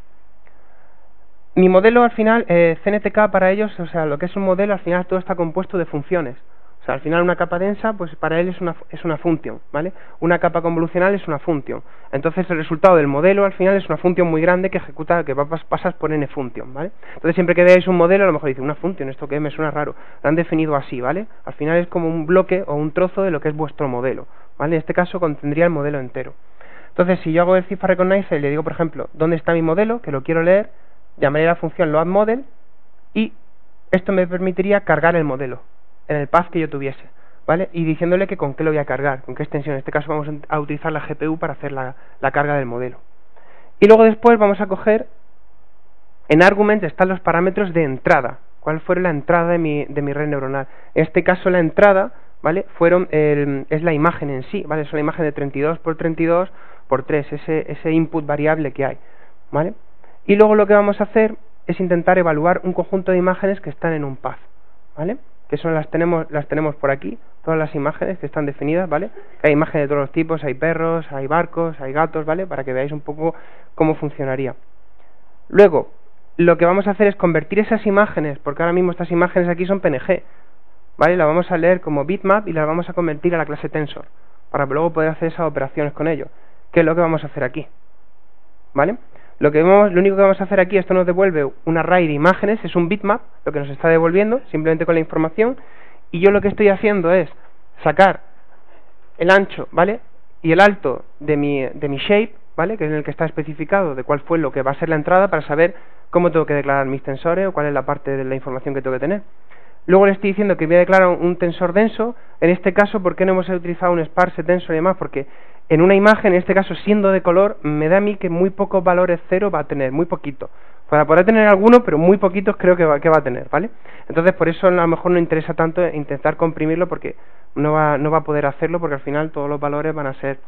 Mi modelo al final, CNTK para ellos, o sea, lo que es un modelo, al final todo está compuesto de funciones. O sea, al final una capa densa, pues para él es una función, ¿vale? Una capa convolucional es una función. Entonces el resultado del modelo al final es una función muy grande que ejecuta, que pasas por n función, ¿vale? Entonces siempre que veáis un modelo, a lo mejor dice, una función, esto que me suena raro. Lo han definido así, ¿vale? Al final es como un bloque o un trozo de lo que es vuestro modelo, ¿vale? En este caso contendría el modelo entero. Entonces si yo hago el cifar recognizer y le digo, por ejemplo, ¿dónde está mi modelo? Que lo quiero leer, llamaré a la función loadModel y esto me permitiría cargar el modelo en el path que yo tuviese, ¿vale? Y diciéndole que con qué lo voy a cargar, con qué extensión. En este caso vamos a utilizar la GPU para hacer la carga del modelo. Y luego después vamos a coger, en argument están los parámetros de entrada, cuál fue la entrada de mi red neuronal. En este caso la entrada, ¿vale? Es la imagen en sí, ¿vale? Es la imagen de 32 por 32 por 3, ese input variable que hay, ¿vale? Y luego lo que vamos a hacer es intentar evaluar un conjunto de imágenes que están en un path, ¿vale? Que son las tenemos por aquí, todas las imágenes que están definidas, ¿vale? Que hay imágenes de todos los tipos, hay perros, hay barcos, hay gatos, ¿vale? Para que veáis un poco cómo funcionaría. Luego, lo que vamos a hacer es convertir esas imágenes, porque ahora mismo estas imágenes aquí son PNG, ¿vale? Las vamos a leer como bitmap y las vamos a convertir a la clase tensor, para luego poder hacer esas operaciones con ello, que es lo que vamos a hacer aquí, ¿vale? Lo único que vamos a hacer aquí, esto nos devuelve un array de imágenes, es un bitmap, lo que nos está devolviendo, simplemente con la información, y yo lo que estoy haciendo es sacar el ancho, ¿vale? Y el alto de mi shape, ¿vale? Que es en el que está especificado de cuál fue lo que va a ser la entrada para saber cómo tengo que declarar mis tensores o cuál es la parte de la información que tengo que tener. Luego le estoy diciendo que voy a declarar un tensor denso. En este caso, ¿por qué no hemos utilizado un sparse tensor y demás? Porque en una imagen, en este caso siendo de color, me da a mí que muy pocos valores cero va a tener, muy poquito. Para poder tener alguno, pero muy poquitos creo que va a tener, ¿vale? Entonces por eso a lo mejor no interesa tanto intentar comprimirlo porque no va a poder hacerlo porque al final todos los valores van a ser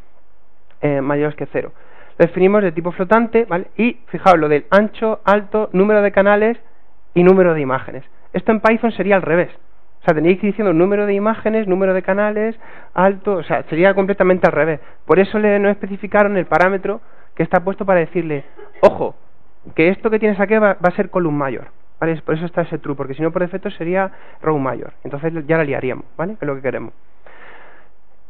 mayores que cero. Lo definimos de tipo flotante, ¿vale? Y fijaos lo del ancho, alto, número de canales y número de imágenes. Esto en Python sería al revés. O sea, tendríais que ir diciendo número de imágenes, número de canales, alto, o sea, sería completamente al revés. Por eso no especificaron el parámetro que está puesto para decirle, ojo, que esto que tienes aquí va a ser column mayor, ¿vale? Por eso está ese true, porque si no por defecto sería row mayor. Entonces ya la liaríamos, ¿vale? Que es lo que queremos.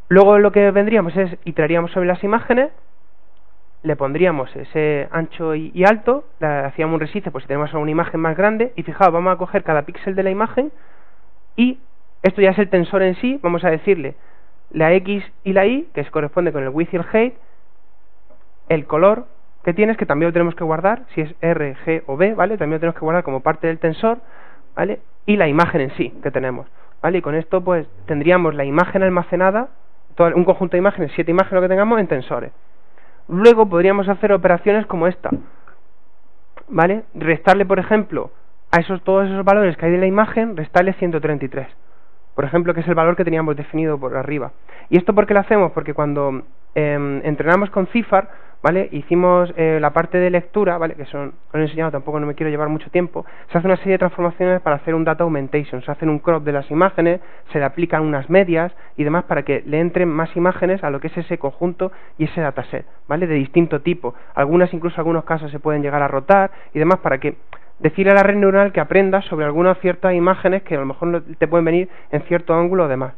Luego lo que vendríamos es, iteraríamos sobre las imágenes, le pondríamos ese ancho y alto, le hacíamos un resize pues si tenemos una imagen más grande, y fijaos, vamos a coger cada píxel de la imagen, y esto ya es el tensor en sí, vamos a decirle la X y la Y, que se corresponde con el width y el height, el color que tienes, que también lo tenemos que guardar, si es R, G o B, ¿vale? También lo tenemos que guardar como parte del tensor, ¿vale? Y la imagen en sí que tenemos, ¿vale? Y con esto pues tendríamos la imagen almacenada, un conjunto de imágenes, 7 imágenes lo que tengamos en tensores. Luego podríamos hacer operaciones como esta, ¿vale? Restarle, por ejemplo, a todos esos valores que hay de la imagen, restarle 133, por ejemplo, que es el valor que teníamos definido por arriba. ¿Y esto por qué lo hacemos? Porque cuando entrenamos con cifar, ¿vale? Hicimos la parte de lectura, ¿vale? Que os he enseñado, tampoco no me quiero llevar mucho tiempo. Se hace una serie de transformaciones para hacer un data augmentation. Se hacen un crop de las imágenes, se le aplican unas medias y demás para que le entren más imágenes a lo que es ese conjunto y ese dataset, ¿vale? De distinto tipo. Algunos casos se pueden llegar a rotar y demás para que decirle a la red neuronal que aprenda sobre algunas ciertas imágenes que a lo mejor no te pueden venir en cierto ángulo o demás.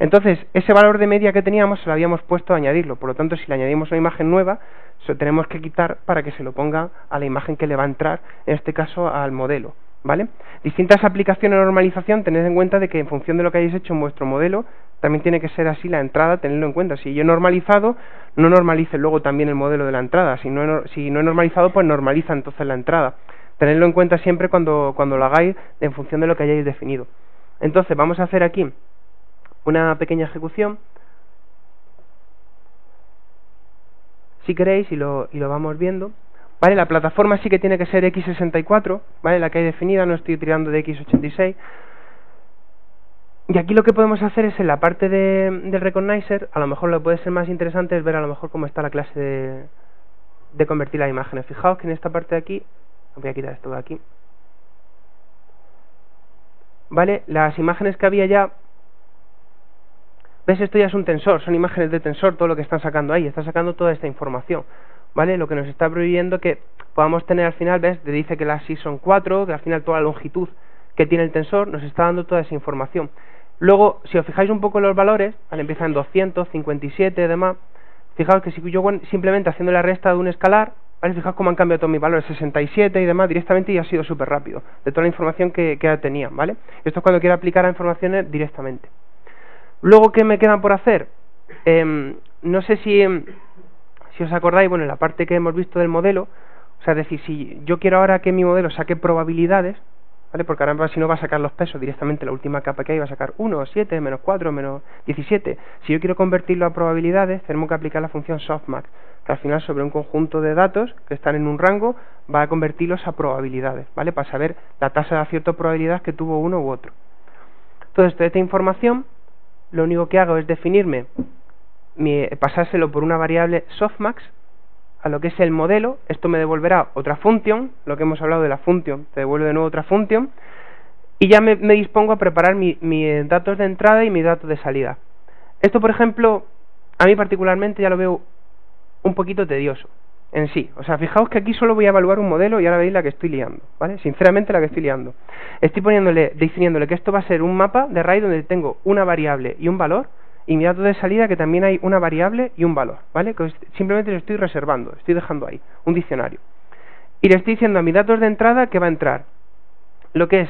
Entonces, ese valor de media que teníamos se lo habíamos puesto a añadirlo. Por lo tanto, si le añadimos una imagen nueva, se lo tenemos que quitar para que se lo ponga a la imagen que le va a entrar, en este caso al modelo, ¿vale? Distintas aplicaciones de normalización, tened en cuenta de que en función de lo que hayáis hecho en vuestro modelo, también tiene que ser así la entrada, tenedlo en cuenta. Si yo he normalizado, no normalice luego también el modelo de la entrada. Si no he normalizado, pues normaliza entonces la entrada. Tenedlo en cuenta siempre cuando lo hagáis en función de lo que hayáis definido. Entonces, vamos a hacer aquí una pequeña ejecución, si queréis, y lo vamos viendo, ¿vale? La plataforma sí que tiene que ser x64, ¿vale? La que hay definida, no estoy tirando de x86. Y aquí lo que podemos hacer es en la parte del recognizer, a lo mejor lo que puede ser más interesante es ver a lo mejor cómo está la clase de convertir las imágenes. Fijaos que en esta parte de aquí, voy a quitar esto de aquí, ¿vale? Las imágenes que había ya, ¿ves? Esto ya es un tensor, son imágenes de tensor, todo lo que están sacando ahí, está sacando toda esta información, ¿vale? Lo que nos está prohibiendo que podamos tener al final, ¿ves? Te dice que las Y son 4, que al final toda la longitud que tiene el tensor nos está dando toda esa información. Luego, si os fijáis un poco en los valores, ¿vale? Empieza en 200, 57 y demás. Fijaos que si yo simplemente haciendo la resta de un escalar, ¿vale? Fijaos cómo han cambiado todos mis valores, 67 y demás, directamente, y ha sido súper rápido, de toda la información que ya tenía, ¿vale? Esto es cuando quiero aplicar a informaciones directamente. Luego, ¿qué me quedan por hacer? No sé si os acordáis, bueno, en la parte que hemos visto del modelo, o sea, es decir, si yo quiero ahora que mi modelo saque probabilidades, ¿vale? Porque ahora si no va a sacar los pesos directamente, la última capa que hay va a sacar 1, 7, menos 4, menos 17. Si yo quiero convertirlo a probabilidades, tenemos que aplicar la función softmax, que al final sobre un conjunto de datos que están en un rango va a convertirlos a probabilidades, ¿vale? Para saber la tasa de acierto de probabilidad que tuvo uno u otro. Entonces, toda esta información, lo único que hago es definirme, pasárselo por una variable softmax a lo que es el modelo. Esto me devolverá otra función, lo que hemos hablado de la función, te devuelve de nuevo otra función, y ya me dispongo a preparar mis datos de entrada y mis datos de salida. Esto, por ejemplo, a mí particularmente ya lo veo un poquito tedioso en sí. O sea, fijaos que aquí solo voy a evaluar un modelo y ahora veis la que estoy liando, ¿vale? Sinceramente la que estoy liando. Estoy definiéndole que esto va a ser un mapa de array donde tengo una variable y un valor, y mi dato de salida que también hay una variable y un valor, ¿vale? Que simplemente lo estoy reservando, estoy dejando ahí, un diccionario. Y le estoy diciendo a mis datos de entrada que va a entrar lo que es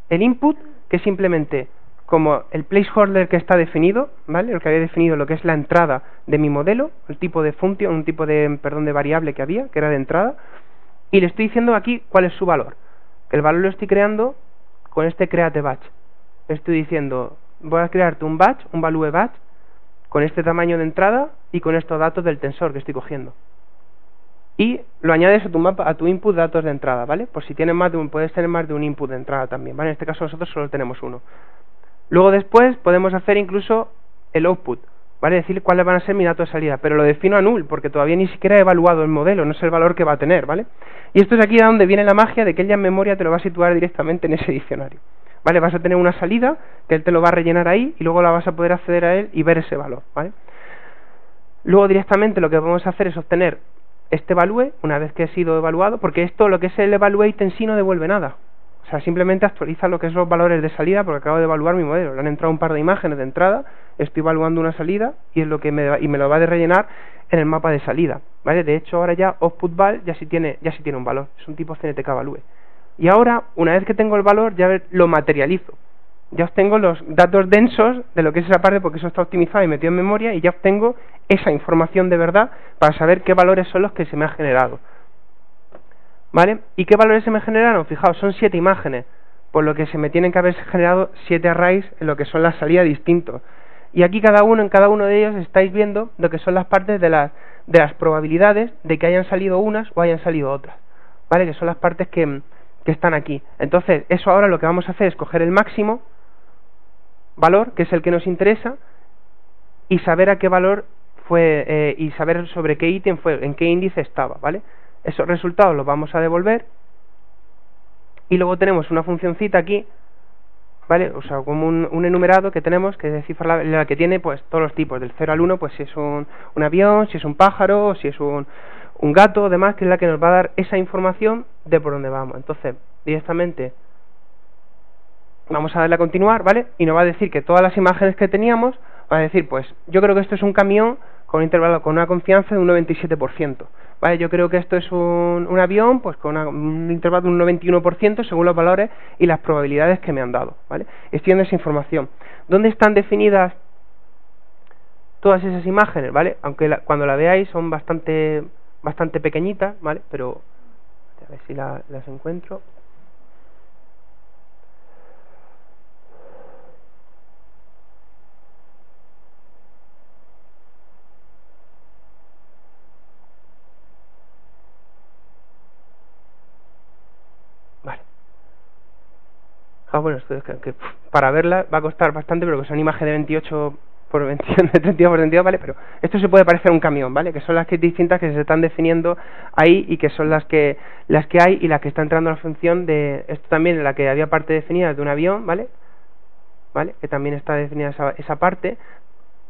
el input, que es simplemente como el placeholder que está definido, ¿vale? Lo que había definido lo que es la entrada de mi modelo, el tipo de función, un tipo de, de variable que había, que era de entrada, y le estoy diciendo aquí cuál es su valor. El valor lo estoy creando con este create batch. Le estoy diciendo, voy a crearte un batch, un value batch, con este tamaño de entrada y con estos datos del tensor que estoy cogiendo. Y lo añades a tu mapa, a tu input datos de entrada, ¿vale? Por si tienes puedes tener más de un input de entrada también, ¿vale? En este caso nosotros solo tenemos uno. Luego después podemos hacer incluso el output, ¿vale? Decir cuáles van a ser mis datos de salida, pero lo defino a null, porque todavía ni siquiera he evaluado el modelo, no sé el valor que va a tener, ¿vale? Y esto es aquí a donde viene la magia de que él ya en memoria te lo va a situar directamente en ese diccionario, ¿vale? Vas a tener una salida, que él te lo va a rellenar ahí, y luego la vas a poder acceder a él y ver ese valor, ¿vale? Luego directamente lo que vamos a hacer es obtener este value, una vez que ha sido evaluado, porque esto, lo que es el evaluate en sí, no devuelve nada. O sea, simplemente actualiza lo que es los valores de salida, porque acabo de evaluar mi modelo. Le han entrado un par de imágenes de entrada, estoy evaluando una salida, y es lo que me lo va a rellenar en el mapa de salida, ¿vale? De hecho, ahora ya output_val ya sí tiene un valor, es un tipo CNTK value. Y ahora, una vez que tengo el valor, ya lo materializo. Ya obtengo los datos densos de lo que es esa parte, porque eso está optimizado y metido en memoria, y ya obtengo esa información de verdad para saber qué valores son los que se me han generado, ¿vale? ¿Y qué valores se me generaron? Fijaos, son 7 imágenes, por lo que se me tienen que haber generado 7 arrays en lo que son las salidas distintos. Y aquí en cada uno de ellos estáis viendo lo que son las partes de las probabilidades de que hayan salido unas o hayan salido otras, ¿vale? Que son las partes que están aquí. Entonces, eso ahora lo que vamos a hacer es coger el máximo valor, que es el que nos interesa, y saber a qué valor fue, y saber sobre qué ítem fue, en qué índice estaba, ¿vale? Esos resultados los vamos a devolver, y luego tenemos una funcioncita aquí, ¿vale? O sea, como un enumerado que tenemos, que descifra la que tiene pues todos los tipos, del 0 al 1, pues si es un avión, si es un pájaro, si es un gato, demás, que es la que nos va a dar esa información de por dónde vamos. Entonces, directamente vamos a darle a continuar, ¿vale? Y nos va a decir que todas las imágenes que teníamos, va a decir, pues, yo creo que esto es un camión con un intervalo, con una confianza de un 97%, ¿vale? Yo creo que esto es un avión, pues con un intervalo de un 91% según los valores y las probabilidades que me han dado, ¿vale? Estoy viendo esa información. ¿Dónde están definidas todas esas imágenes, ¿vale? Aunque cuando la veáis son bastante pequeñitas, ¿vale? Pero, a ver si las encuentro. Bueno, esto es que para verla va a costar bastante, pero que son imágenes de 28 por 21, de 32 por 32, ¿vale? Pero esto se puede parecer a un camión, ¿vale? Que son las que distintas que se están definiendo ahí y que son las que hay y las que está entrando a la función de esto también, en la que había parte definida de un avión, ¿vale? Que también está definida esa parte,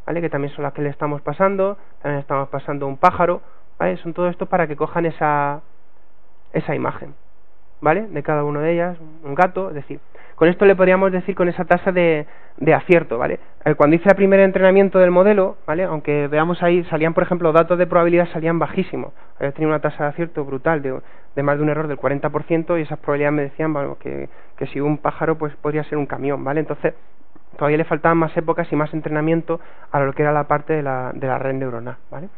¿vale? Que también son las que le estamos pasando, también estamos pasando un pájaro, ¿vale? Son todo esto para que cojan esa imagen, ¿vale? De cada una de ellas, un gato, es decir, con esto le podríamos decir con esa tasa de acierto, ¿vale? Cuando hice el primer entrenamiento del modelo, ¿vale? Aunque veamos ahí, salían, por ejemplo, datos de probabilidad salían bajísimos, tenía una tasa de acierto brutal de más de un error del 40% y esas probabilidades me decían, bueno, que si un pájaro pues podría ser un camión, ¿vale? Entonces, todavía le faltaban más épocas y más entrenamiento a lo que era la parte de la red neuronal, ¿vale?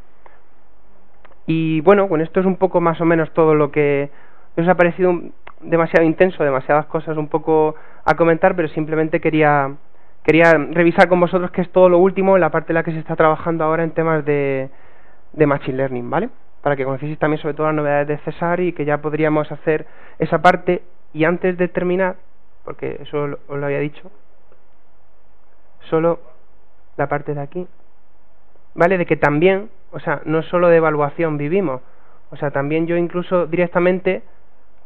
Y bueno, con esto es un poco más o menos todo lo que os ha parecido demasiado intenso, demasiadas cosas un poco a comentar, pero simplemente quería revisar con vosotros que es todo lo último, la parte en la que se está trabajando ahora en temas de Machine Learning, ¿vale? Para que conocieseis también sobre todo las novedades de César y que ya podríamos hacer esa parte. Y antes de terminar, porque eso os lo había dicho, solo la parte de aquí, ¿vale? De que también, o sea, no solo de evaluación vivimos, o sea, también yo incluso directamente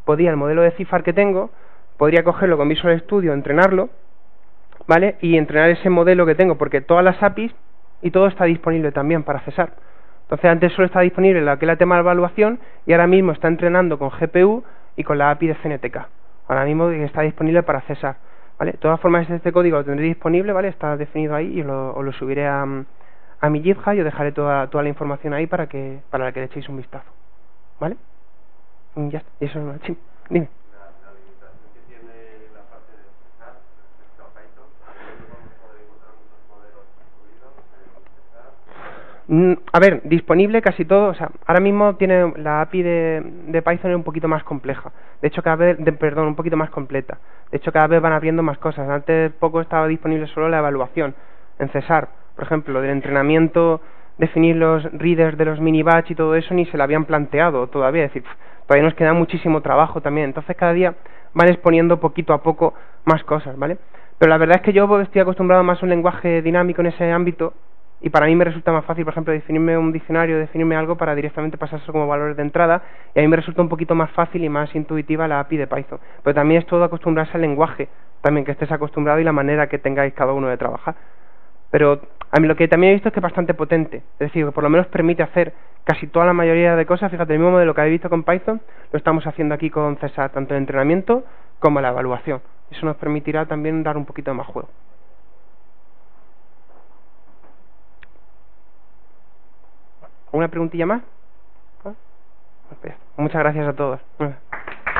podía, el modelo de CIFAR que tengo, podría cogerlo con Visual Studio, entrenarlo, ¿vale? Y entrenar ese modelo que tengo, porque todas las APIs y todo está disponible también para César. Entonces antes solo estaba disponible lo que era el tema de evaluación y ahora mismo está entrenando con GPU y con la API de CNTK. Ahora mismo está disponible para César, ¿vale? De todas formas este código lo tendré disponible, ¿vale? Está definido ahí y os lo subiré a mi GitHub y os dejaré toda la información ahí para la que le echéis un vistazo, ¿vale? Y ya está, y eso es una ching. Dime. La limitación que tiene la parte de César respecto a Python, no vamos a poder encontrar muchos modelos incluidos en César. A ver, disponible casi todo, o sea, ahora mismo tiene la API de Python es un poquito más compleja, de hecho cada vez, perdón, un poquito más completa, de hecho cada vez van abriendo más cosas, antes poco estaba disponible solo la evaluación en César, por ejemplo, del entrenamiento, definir los readers de los mini batch y todo eso ni se lo habían planteado todavía, es decir, todavía nos queda muchísimo trabajo también, entonces cada día van exponiendo poquito a poco más cosas, ¿vale? Pero la verdad es que yo estoy acostumbrado más a un lenguaje dinámico en ese ámbito y para mí me resulta más fácil, por ejemplo, definirme un diccionario, definirme algo para directamente pasárselo como valores de entrada y a mí me resulta un poquito más fácil y más intuitiva la API de Python, pero también es todo acostumbrarse al lenguaje, también que estés acostumbrado y la manera que tengáis cada uno de trabajar. Pero a mí lo que también he visto es que es bastante potente, es decir, que por lo menos permite hacer casi toda la mayoría de cosas. Fíjate, el mismo modelo que habéis visto con Python lo estamos haciendo aquí con César, tanto el entrenamiento como la evaluación. Eso nos permitirá también dar un poquito más juego. ¿Alguna preguntilla más? Muchas gracias a todos.